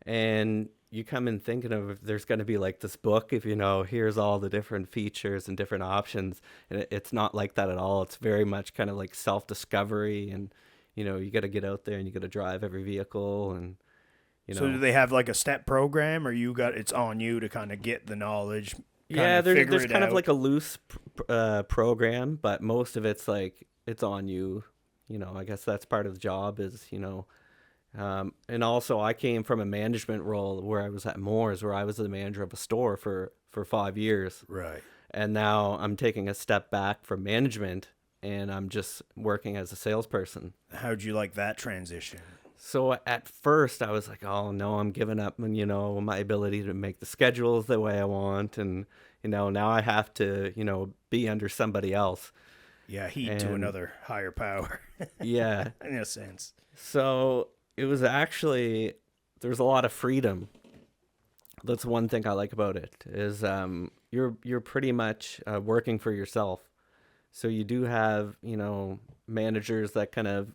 And, you come in thinking of there's going to be like this book, if here's all the different features and different options, and it's not like that at all. It's very much kind of like self-discovery, and you got to get out there and you got to drive every vehicle, and So do they have like a step program, or it's on you to kind of get the knowledge? Yeah, there's kind out? of like a loose program, but most of it's like it's on you. I guess that's part of the job is, and also I came from a management role where I was at Moore's, where I was the manager of a store for 5 years. Right. And now I'm taking a step back from management and I'm just working as a salesperson. How'd you like that transition? So at first I was like, oh no, I'm giving up on, my ability to make the schedules the way I want. And, now I have to, be under somebody else. Yeah, to another higher power. Yeah. In a sense. So it was actually, there's a lot of freedom. That's one thing I like about it is you're pretty much working for yourself. So you do have, managers that kind of,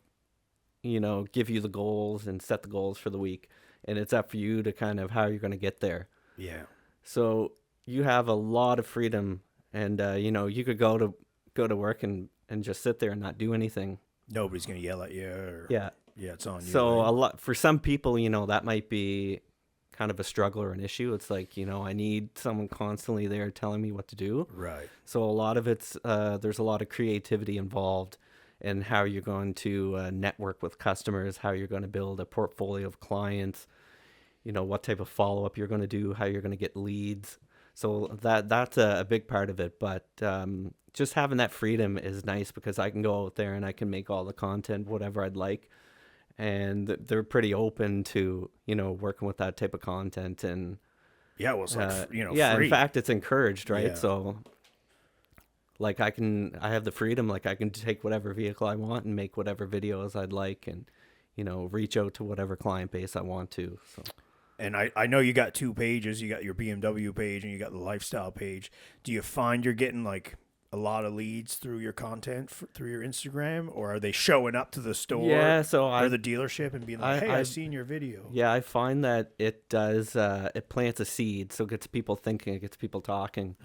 give you the goals and set the goals for the week. And it's up for you to kind of how you're going to get there. Yeah. So you have a lot of freedom and, you could go to work and just sit there and not do anything. Nobody's going to yell at you. Yeah. Yeah, it's on you. So right? a lot for some people, that might be kind of a struggle or an issue. It's like, I need someone constantly there telling me what to do. Right. So a lot of it's, there's a lot of creativity involved in how you're going to network with customers, how you're going to build a portfolio of clients, what type of follow-up you're going to do, how you're going to get leads. So that's a big part of it. But just having that freedom is nice because I can go out there and I can make all the content, whatever I'd like. And they're pretty open to, working with that type of content. And yeah, well, it's like, yeah, free. In fact, it's encouraged, right? Yeah. So like I have the freedom, like I can take whatever vehicle I want and make whatever videos I'd like and, reach out to whatever client base I want to. So. And I know you got 2 pages. You got your BMW page and you got the lifestyle page. Do you find you're getting like a lot of leads through your content through your Instagram, or are they showing up to the store or the dealership and being like, hey, I've seen your video? Yeah, I find that it does, it plants a seed. So it gets people thinking, it gets people talking.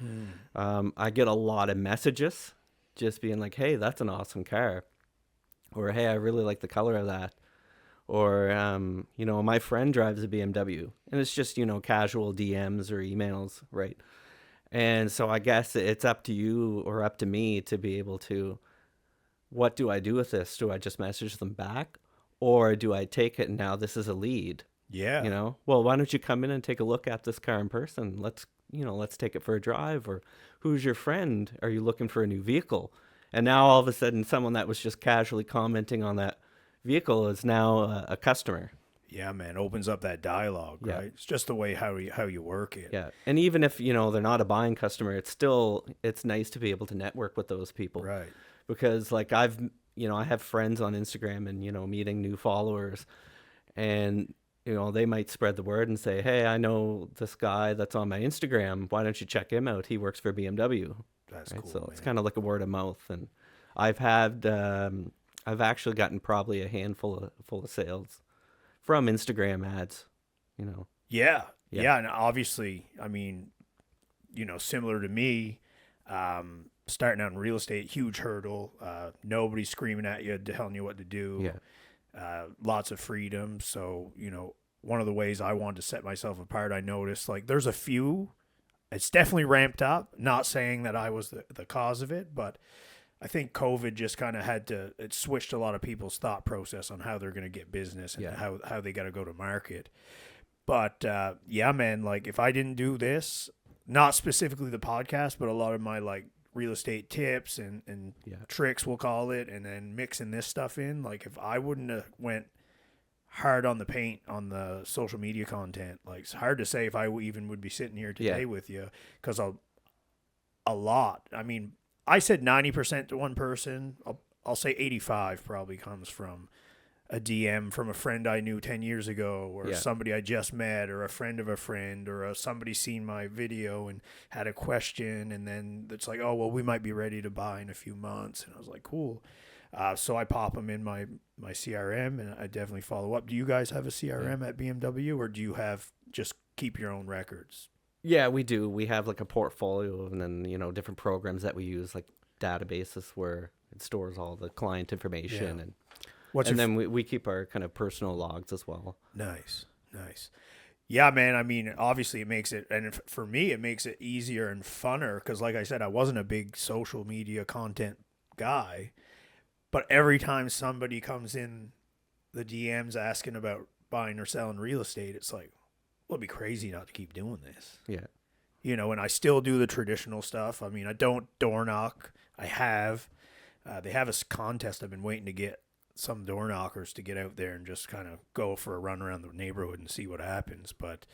I get a lot of messages just being like, hey, that's an awesome car. Or, hey, I really like the color of that. Or, my friend drives a BMW, and it's just, casual DMs or emails, right? And so I guess it's up to you or up to me to be able to, what do I do with this? Do I just message them back? Or do I take it and now this is a lead? Yeah. Well, why don't you come in and take a look at this car in person? Let's take it for a drive. Or who's your friend? Are you looking for a new vehicle? And now all of a sudden someone that was just casually commenting on that vehicle is now a customer. Yeah, man, opens up that dialogue, Yeah. right? It's just the way how you work it. Yeah. And even if, they're not a buying customer, it's nice to be able to network with those people. Right. Because like I have friends on Instagram and, meeting new followers and, they might spread the word and say, hey, I know this guy that's on my Instagram. Why don't you check him out? He works for BMW. That's Right? cool. So man. it's kind of like a word of mouth. And I've actually gotten probably a handful of sales from Instagram ads, Yeah. Yeah. Yeah. And obviously, I mean, similar to me, starting out in real estate, huge hurdle. Nobody's screaming at you, telling you what to do. Yeah. Lots of freedom. So, one of the ways I wanted to set myself apart, I noticed like there's a few, it's definitely ramped up. Not saying that I was the cause of it, but I think COVID just kind of it switched a lot of people's thought process on how they're going to get business and how they got to go to market. But yeah, man, like if I didn't do this, not specifically the podcast, but a lot of my like real estate tips and tricks, we'll call it, and then mixing this stuff in, like if I wouldn't have went hard on the paint on the social media content, like it's hard to say if I even would be sitting here today with you, because a lot, I mean, I said 90% to one person. I'll say 85 probably comes from a DM from a friend I knew 10 years ago, or somebody I just met, or a friend of a friend, or somebody seen my video and had a question, and then it's like, oh, well, we might be ready to buy in a few months. And I was like, cool. So I pop them in my CRM, and I definitely follow up. Do you guys have a CRM at BMW, or do you have just keep your own records? Yeah, we do. We have like a portfolio, and then different programs that we use, like databases where it stores all the client information, Yeah. and What's and your then we keep our kind of personal logs as well. Nice, nice. Yeah, man. I mean, obviously, it makes it, and for me, it makes it easier and funner because, like I said, I wasn't a big social media content guy, but every time somebody comes in the DMs asking about buying or selling real estate, it's like, well, it'd be crazy not to keep doing this. Yeah. And I still do the traditional stuff. I mean, I don't door knock. I have. They have a contest. I've been waiting to get some door knockers to get out there and just kind of go for a run around the neighborhood and see what happens. But,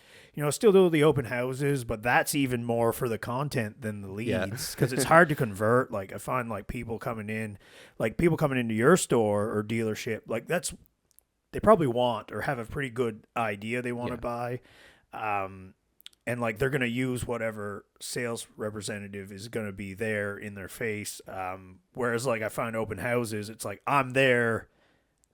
I still do the open houses, but that's even more for the content than the leads because it's hard to convert. Like, I find people coming into your store or dealership, like they probably want or have a pretty good idea they want to buy. And like they're going to use whatever sales representative is going to be there in their face. Whereas like I find open houses, it's like I'm there,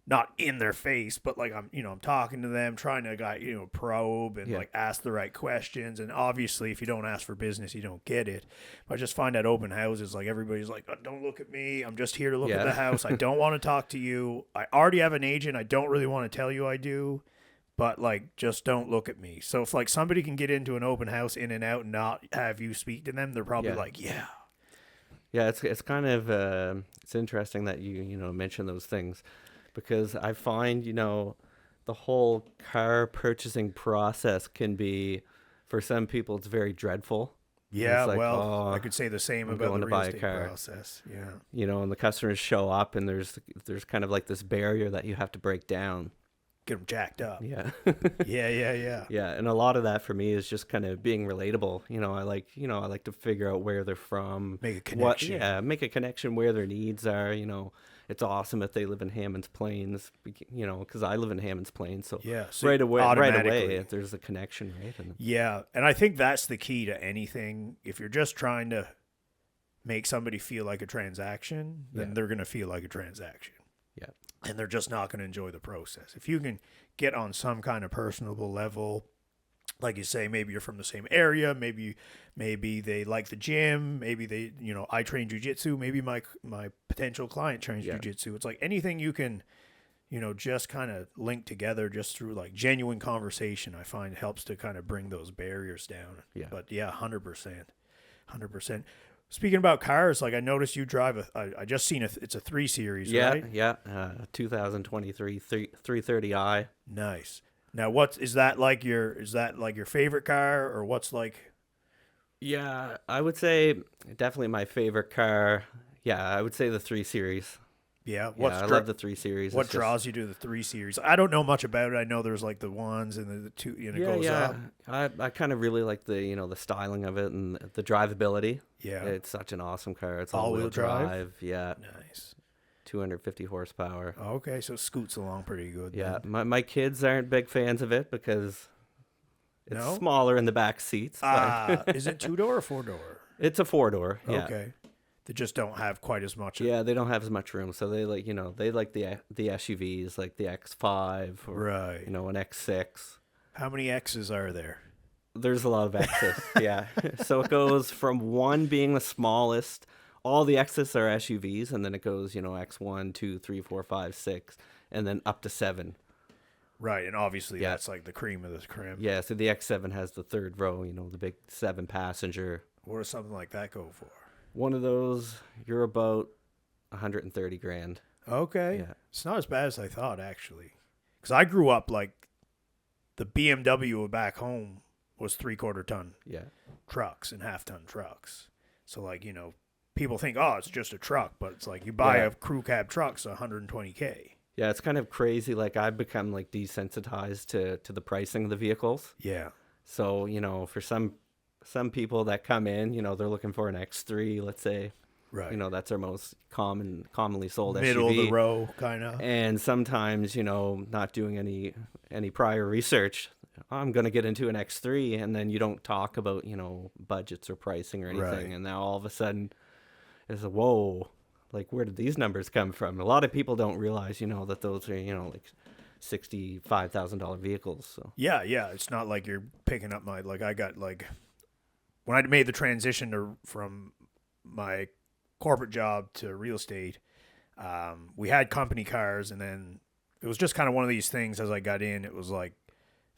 not in their face, but like I'm talking to them, trying to probe and like ask the right questions. And obviously, if you don't ask for business, you don't get it. But I just find at open houses, like everybody's like, oh, don't look at me. I'm just here to look at the house. I don't want to talk to you. I already have an agent. I don't really want to tell you I do. But, like, just don't look at me. So if, like, somebody can get into an open house in and out and not have you speak to them, they're probably like, yeah. Yeah, it's kind of, it's interesting that you mention those things because I find, the whole car purchasing process can be, for some people, it's very dreadful. Yeah, like, well, I could say the same about going the to real buy a estate car. process. Yeah. And the customers show up and there's kind of like this barrier that you have to break down. Get them jacked up. Yeah. Yeah. Yeah, and a lot of that for me is just kind of being relatable. I like to figure out where they're from. Make a connection. Make a connection where their needs are. It's awesome if they live in Hammonds Plains, because I live in Hammonds Plains. So, so right away, there's a connection, right? And I think that's the key to anything. If you're just trying to make somebody feel like a transaction, then they're going to feel like a transaction. Yeah. And they're just not going to enjoy the process. If you can get on some kind of personable level, like you say, maybe you're from the same area, maybe they like the gym, maybe they, I train jiu-jitsu, maybe my potential client trains jiu-jitsu. It's like anything you can, just kind of link together just through like genuine conversation, I find helps to kind of bring those barriers down. Yeah. But yeah, 100%. Speaking about cars, like I noticed you drive I just seen it's a 3 Series, right? Yeah, 2023 330i. Nice. Now, is that like your favorite car, or what's like? Yeah, I would say definitely my favorite car. Yeah, I would say the 3 Series. Yeah, I love the 3 Series. What draws you to the 3 Series? I don't know much about it. I know there's like the ones and the two, it goes up. I kind of really like the the styling of it and the drivability. Yeah, it's such an awesome car. It's all-wheel drive. Yeah, nice. 250 horsepower. Okay, so it scoots along pretty good. Yeah, then. my kids aren't big fans of it because it's smaller in the back seats. Is it 2-door or 4-door? It's a 4-door. Yeah. Okay. They just don't have quite as much. Yeah, they don't have as much room, so they like they like the SUVs like the X5 or right. an X6. How many X's are there? There's a lot of X's. Yeah, so it goes from 1 being the smallest. All the X's are SUVs, and then it goes X1, 2, 3, 4, 5, 6, and then up to 7. Right, and obviously that's like the cream of the creme. Yeah, so the X7 has the 3rd row, the big 7-passenger. What does something like that go for? One of those, you're about $130,000. Okay. Yeah. It's not as bad as I thought, actually. Because I grew up like the BMW back home was 3/4 ton trucks and 1/2 ton trucks. So like, people think, oh, it's just a truck, but it's like you buy a crew cab truck, so $120K. Yeah, it's kind of crazy. Like I've become like desensitized to the pricing of the vehicles. Yeah. So, for some people that come in, they're looking for an X3, let's say. Right. That's our most commonly sold Middle SUV. of the row, kind of. And sometimes, not doing any prior research, I'm going to get into an X3, and then you don't talk about, budgets or pricing or anything. Right. And now all of a sudden it's whoa, like where did these numbers come from? A lot of people don't realize, that those are, like $65,000 vehicles. So Yeah, yeah. It's not like you're picking up my like I got like when I made the transition from my corporate job to real estate. We had company cars, and then it was just kind of one of these things. As I got in, it was like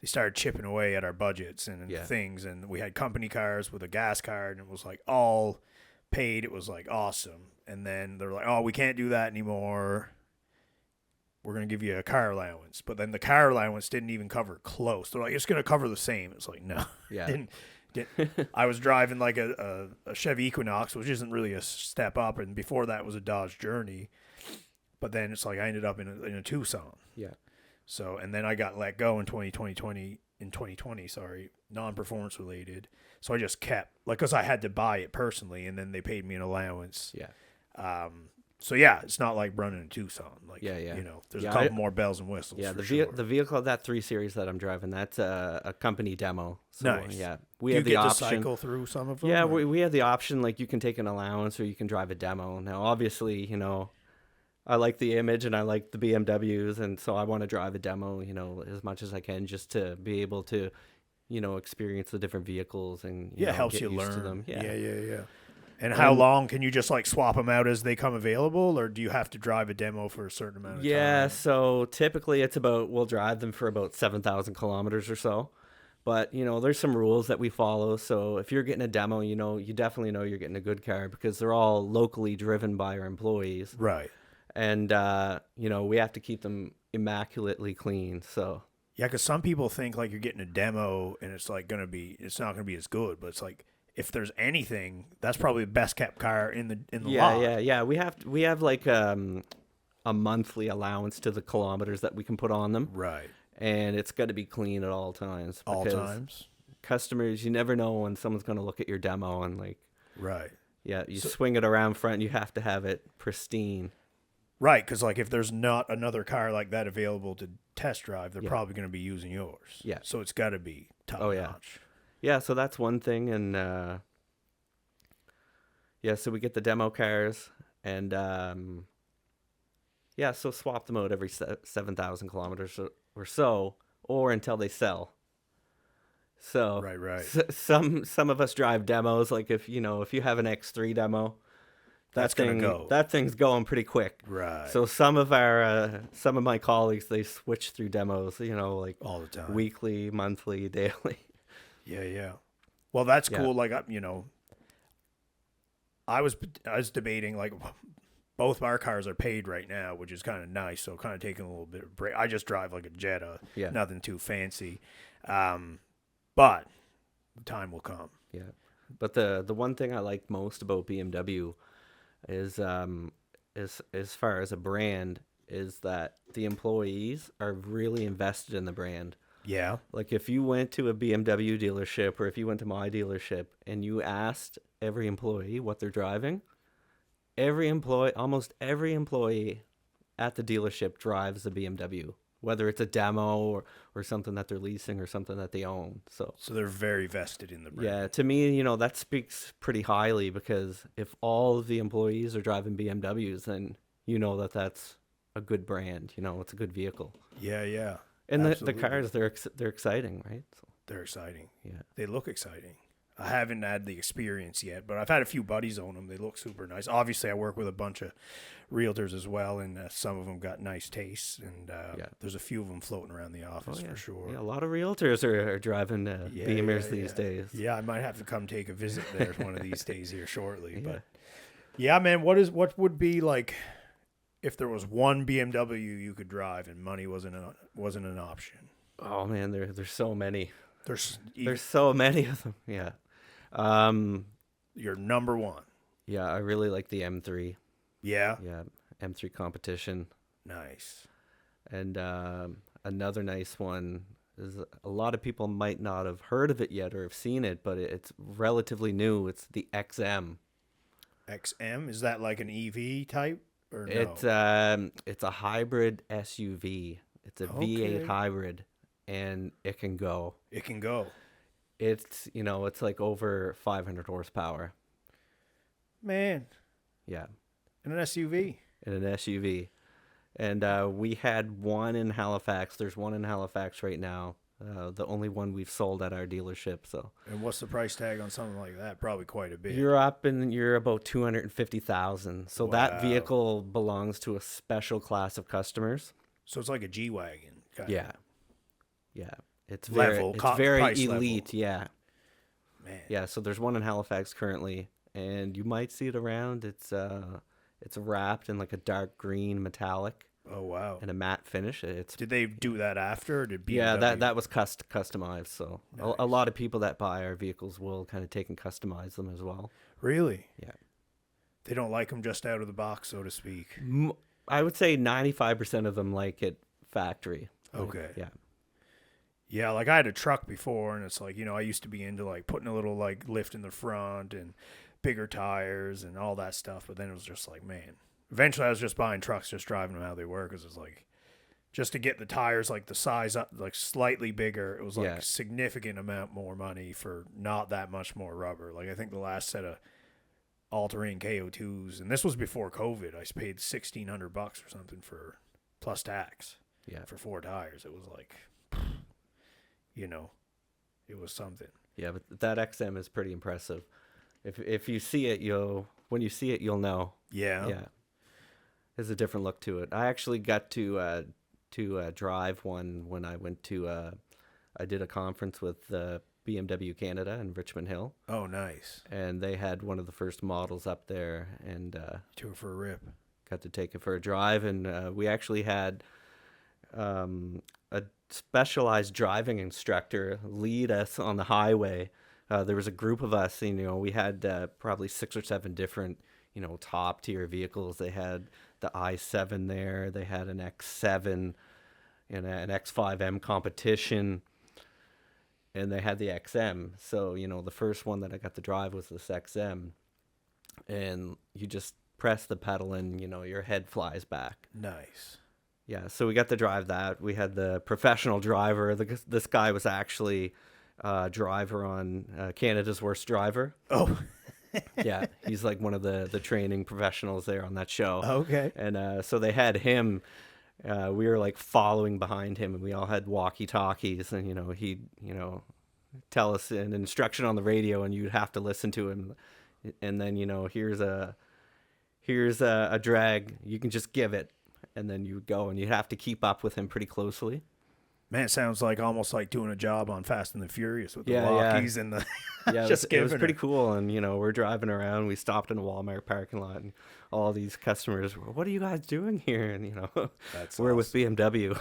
they started chipping away at our budgets and Yeah. things, and we had company cars with a gas card, and it was like all paid. It was like awesome, and then they're like, "Oh, we can't do that anymore. We're going to give you a car allowance." But then the car allowance didn't even cover close. They're like, "It's going to cover the same." It's like, no. yeah, didn't. I was driving like a Chevy Equinox, which isn't really a step up, and before that was a Dodge Journey. But then it's like I ended up in a Tucson. yeah, So, and then I got let go in 2020, non-performance related. So I just kept, like, because I had to buy it personally, and then they paid me an allowance. yeah. So yeah, it's not like running a Tucson. Like, Yeah, yeah. you know, there's Yeah, a couple more bells and whistles. Yeah, for the sure. the vehicle, that 3 Series that I'm driving, that's a company demo. So, Nice. yeah, Do we you have the get option. to cycle through some of them? Yeah, or- we have the option, like you can take an allowance or you can drive a demo. Now, obviously, you know, I like the image and I like the BMWs, and so I want to drive a demo, you know, as much as I can, just to be able to, you know, experience the different vehicles and yeah, know, helps get you used learn. to them. Yeah. Yeah. And how long can you just like swap them out as they come available, or do you have to drive a demo for a certain amount of time? Yeah, so typically we'll drive them for about 7,000 kilometers or so. But, you know, there's some rules that we follow. So if you're getting a demo, you know, you definitely know you're getting a good car because they're all locally driven by our employees. Right. And, you know, we have to keep them immaculately clean. So, Yeah, because some people think like you're getting a demo and it's like it's not gonna be as good. But it's like if there's anything, that's probably the best kept car in the lot. yeah. We have like a monthly allowance to the kilometers that we can put on them. Right. And it's got to be clean at all times. All because times. Customers, you never know when someone's going to look at your demo and like, Right. yeah, you swing it around front, you have to have it pristine. Right, because like if there's not another car like that available to test drive, they're Yeah. probably going to be using yours. Yeah. So it's got to be top Oh, yeah. notch. Yeah, so that's one thing. And yeah, so we get the demo cars and yeah, so swap them out every 7,000 kilometers or so, or until they sell. So Right. some of us drive demos. Like if you have an X3 demo, That's gonna go. That thing's going pretty quick. Right. So some of my colleagues, they switch through demos. You know, like all the time. weekly, monthly, daily. Yeah. Well, that's Yeah. cool. Like I was debating like both our cars are paid right now, which is kind of nice. So kind of taking a little bit of break. I just drive like a Jetta. Yeah. Nothing too fancy. But the time will come. Yeah. But the one thing I like most about BMW is as far as a brand is that the employees are really invested in the brand. Yeah. Like if you went to a BMW dealership or if you went to my dealership and you asked every employee what they're driving, almost every employee at the dealership drives a BMW, whether it's a demo or something that they're leasing or something that they own. So they're very vested in the brand. yeah, to me, that speaks pretty highly because if all of the employees are driving BMWs, then you know that's a good brand. It's a good vehicle. Yeah. And the Absolutely. cars, they're exciting, right? So, They're exciting. yeah. They look exciting. I haven't had the experience yet, but I've had a few buddies own them. They look super nice. Obviously, I work with a bunch of realtors as well, and some of them got nice tastes, and there's a few of them floating around the office for sure. Yeah, a lot of realtors are driving Beamers these days. Yeah, I might have to come take a visit there one of these days here shortly. But yeah, man, what would be like if there was one BMW you could drive and money wasn't an option? Oh man, there's so many. There's so many of them. Yeah. your number one. Yeah, I really like the M3. Yeah. Yeah, M3 Competition. Nice. And another nice one is a lot of people might not have heard of it yet or have seen it, but it's relatively new. It's the XM. XM, is that like an EV type or no? It's a hybrid SUV. It's a V8 hybrid, and it can go. It can go. It's it's like over 500 horsepower. Man, Yeah, in an SUV. in an SUV, And we had one in Halifax. There's one in Halifax right now. The only one we've sold at our dealership. So. And what's the price tag on something like that? Probably quite a bit. You're about 250,000. So that Wow. vehicle belongs to a special class of customers. So it's like a G-Wagon. Yeah. Yeah. It's Level, very price elite. level. Yeah. Man. Yeah. So there's one in Halifax currently, and you might see it around. It's wrapped in like a dark green metallic. Oh, wow. And a matte finish. Did they do that after? Or did BMW? Yeah, that was customized. So Nice. a lot of people that buy our vehicles will kind of take and customize them as well. Really? Yeah. They don't like them just out of the box, so to speak. I would say 95% of them like it factory. Okay. Yeah. Yeah, like I had a truck before, and it's like, you know, I used to be into like putting a little like lift in the front and bigger tires and all that stuff. But then it was just like, man. Eventually, I was just buying trucks, just driving them how they were, because it's like, just to get the tires like the size up, like slightly bigger, it was like a significant amount more money for not that much more rubber. Like I think the last set of all-terrain KO2s, and this was before COVID, I paid $1,600 or something for plus tax. Yeah. For 4 tires. It was like, you know, it was something. Yeah, but that XM is pretty impressive. If you see it, when you see it, you'll know. Yeah. Yeah. There's a different look to it. I actually got to drive one when I went to I did a conference with BMW Canada in Richmond Hill. Oh, nice. And they had one of the first models up there, and took it for a rip. Got to take it for a drive, and we actually had a specialized driving instructor lead us on the highway. There was a group of us, and, we had probably 6 or 7 different, top tier vehicles. They had the i7 there. They had an X7 and an X5M competition, and they had the XM. So, the first one that I got to drive was this XM, and you just press the pedal and, your head flies back. Nice. Yeah, so we got to drive that. We had the professional driver. This guy was actually driver on Canada's Worst Driver. Oh. Yeah, he's like one of the training professionals there on that show. Okay. And so they had him. We were like following behind him, and we all had walkie-talkies, and he'd tell us an instruction on the radio, and you'd have to listen to him. And then here's a drag. You can just give it, and then you would go, and you'd have to keep up with him pretty closely. Man, it sounds like almost like doing a job on Fast and the Furious with the walkies and the it was pretty cool. And we're driving around. We stopped in a Walmart parking lot, and all these customers, what are you guys doing here? And that's we're awesome. With BMW.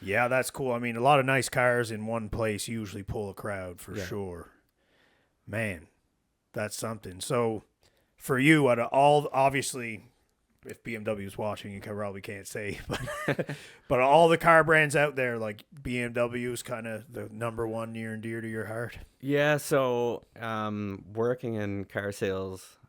Yeah, that's cool. I mean, a lot of nice cars in one place usually pull a crowd for sure. Man, that's something. So for you, out of all, obviously, if BMW's watching, you probably can't say, but all the car brands out there, like BMW is kind of the number one near and dear to your heart. Yeah. So, working in car sales,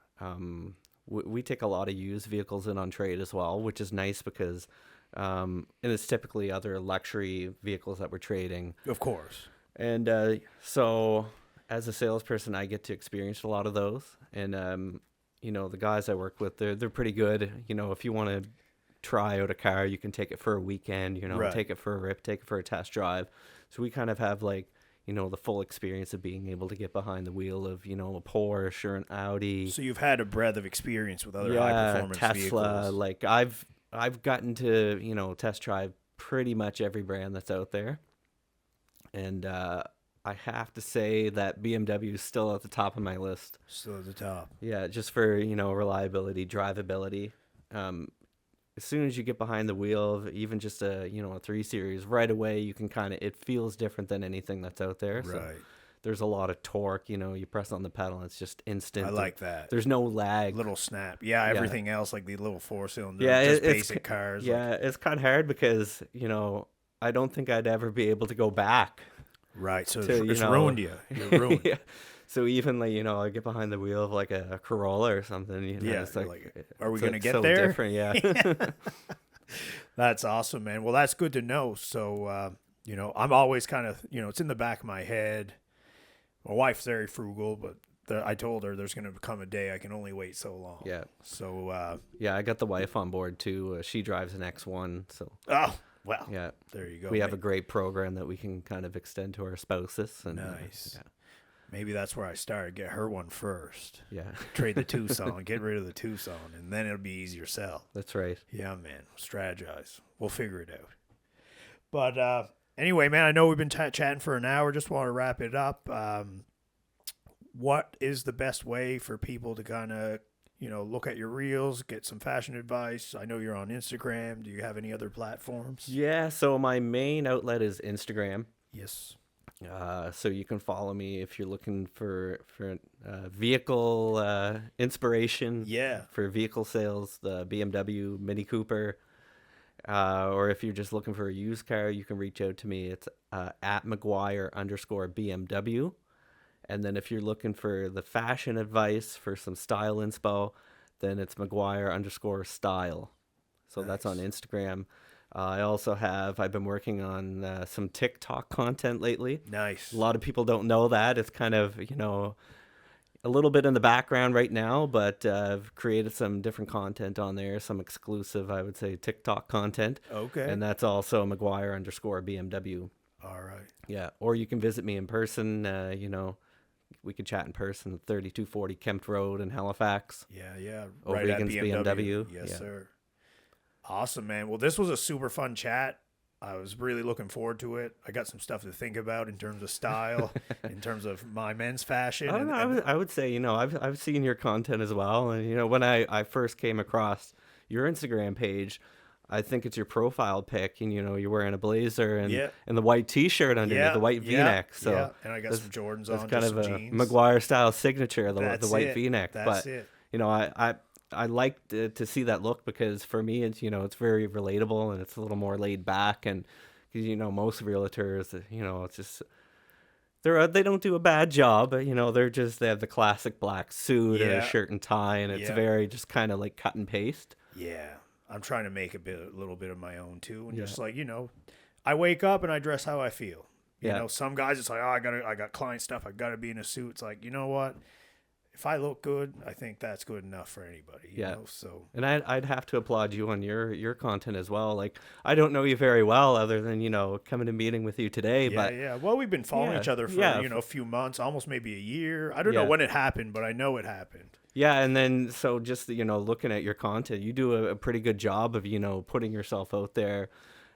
we take a lot of used vehicles in on trade as well, which is nice because, and it's typically other luxury vehicles that we're trading. Of course. And, so as a salesperson, I get to experience a lot of those, and, the guys I work with, they're pretty good. If you want to try out a car, you can take it for a weekend, right. Take it for a rip, take it for a test drive. So we kind of have like, the full experience of being able to get behind the wheel of, a Porsche or an Audi. So you've had a breadth of experience with other high performance Tesla, vehicles. Like I've gotten to, test drive pretty much every brand that's out there. And, I have to say that BMW is still at the top of my list. Still at the top. Yeah, just for, reliability, drivability. As soon as you get behind the wheel of even just a 3 Series, right away you can it feels different than anything that's out there. Right. So there's a lot of torque, you press on the pedal, it's just instant. I like that. There's no lag. Little snap. Yeah, everything else, like the little 4-cylinder, just basic cars. Yeah, it's kind of hard because, I don't think I'd ever be able to go back. Right, so it's ruined you. You're ruined. Yeah. So even like I get behind the wheel of like a Corolla or something. It's like are we gonna get so there? Different, yeah. That's awesome, man. Well, that's good to know. So I'm always kind of it's in the back of my head. My wife's very frugal, but I told her there's going to come a day I can only wait so long. Yeah. So, Yeah, I got the wife on board too. She drives an X1, so oh, well, yeah, there you go. we have a great program that we can kind of extend to our spouses. And, Nice. Yeah. Maybe that's where I start. Get her one first. Yeah. Trade the Tucson, get rid of the Tucson, and then it'll be easier to sell. That's right. Yeah, man. Strategize. We'll figure it out. But anyway, man, I know we've been chatting for an hour. Just want to wrap it up. What is the best way for people to kind of, look at your reels, get some fashion advice? I know you're on Instagram. Do you have any other platforms? Yeah, so my main outlet is Instagram. Yes. So you can follow me if you're looking for vehicle inspiration. Yeah. For vehicle sales, the BMW, Mini Cooper, or if you're just looking for a used car, you can reach out to me. It's at McGuire_BMW. And then if you're looking for the fashion advice for some style inspo, then it's McGuire_style. So that's on Instagram. I've been working on some TikTok content lately. Nice. A lot of people don't know that. It's kind of, a little bit in the background right now, but I've created some different content on there, some exclusive, I would say, TikTok content. Okay. And that's also McGuire_BMW. All right. Yeah. Or you can visit me in person, we could chat in person, 3240 Kempt Road in Halifax. Yeah. O'Regan's BMW. Yes, Yeah. sir. Awesome, man. Well, this was a super fun chat. I was really looking forward to it. I got some stuff to think about in terms of style, in terms of my men's fashion. I don't know. I would say, I've seen your content as well. And, when I first came across your Instagram page, I think it's your profile pic, and you're wearing a blazer and the white T-shirt underneath, the white V-neck. So and I got some Jordans on, that's kind of a jeans. McGuire style signature, the white V-neck. That's but it. I like to see that look because for me, it's it's very relatable and it's a little more laid back, and because most realtors, it's just they don't do a bad job, but they have the classic black suit and a shirt and tie, and it's very just kind of like cut and paste. Yeah. I'm trying to make a little bit of my own too, and just like I wake up and I dress how I feel. You know, some guys it's like, oh, I got client stuff, I gotta be in a suit. It's like, you know what? If I look good, I think that's good enough for anybody. You know? So, and I'd have to applaud you on your content as well. Like, I don't know you very well, other than coming to meeting with you today. But well, we've been following each other for a few months, almost maybe a year. I don't know when it happened, but I know it happened. Yeah, and then so just looking at your content, you do a pretty good job of putting yourself out there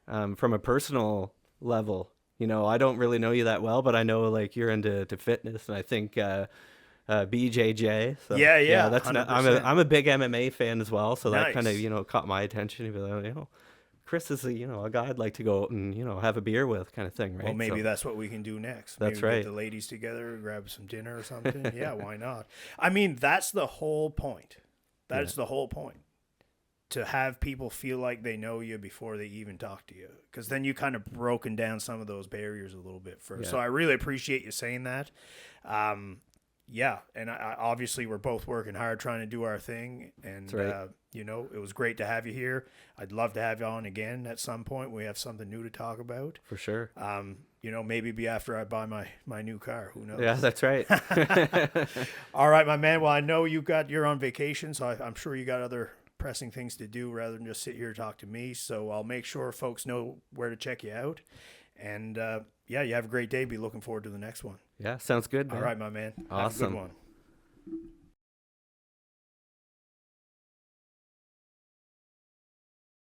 from a personal level. I don't really know you that well, but I know like you're into fitness, and I think BJJ. So, that's I'm a big MMA fan as well, so that kind of caught my attention. You'd be like, Chris is a guy I'd like to go out and have a beer with, kind of thing, right? Well, maybe that's what we can do next. That's maybe right. Get the ladies together, grab some dinner or something. Yeah, why not? I mean, that's the whole point. That's the whole point. To have people feel like they know you before they even talk to you, because then you kind of broken down some of those barriers a little bit first. So I really appreciate you saying that. And I obviously we're both working hard trying to do our thing, and it was great to have you here. I'd love to have you on again at some point. We have something new to talk about for sure. Maybe be after I buy my new car. Who knows? Yeah, that's right. All right, my man. Well, I know you're on vacation, so I'm sure you got other pressing things to do rather than just sit here and talk to me. So I'll make sure folks know where to check you out. And you have a great day. Be looking forward to the next one. Yeah, sounds good, man. All right, my man. Awesome. Have a good one.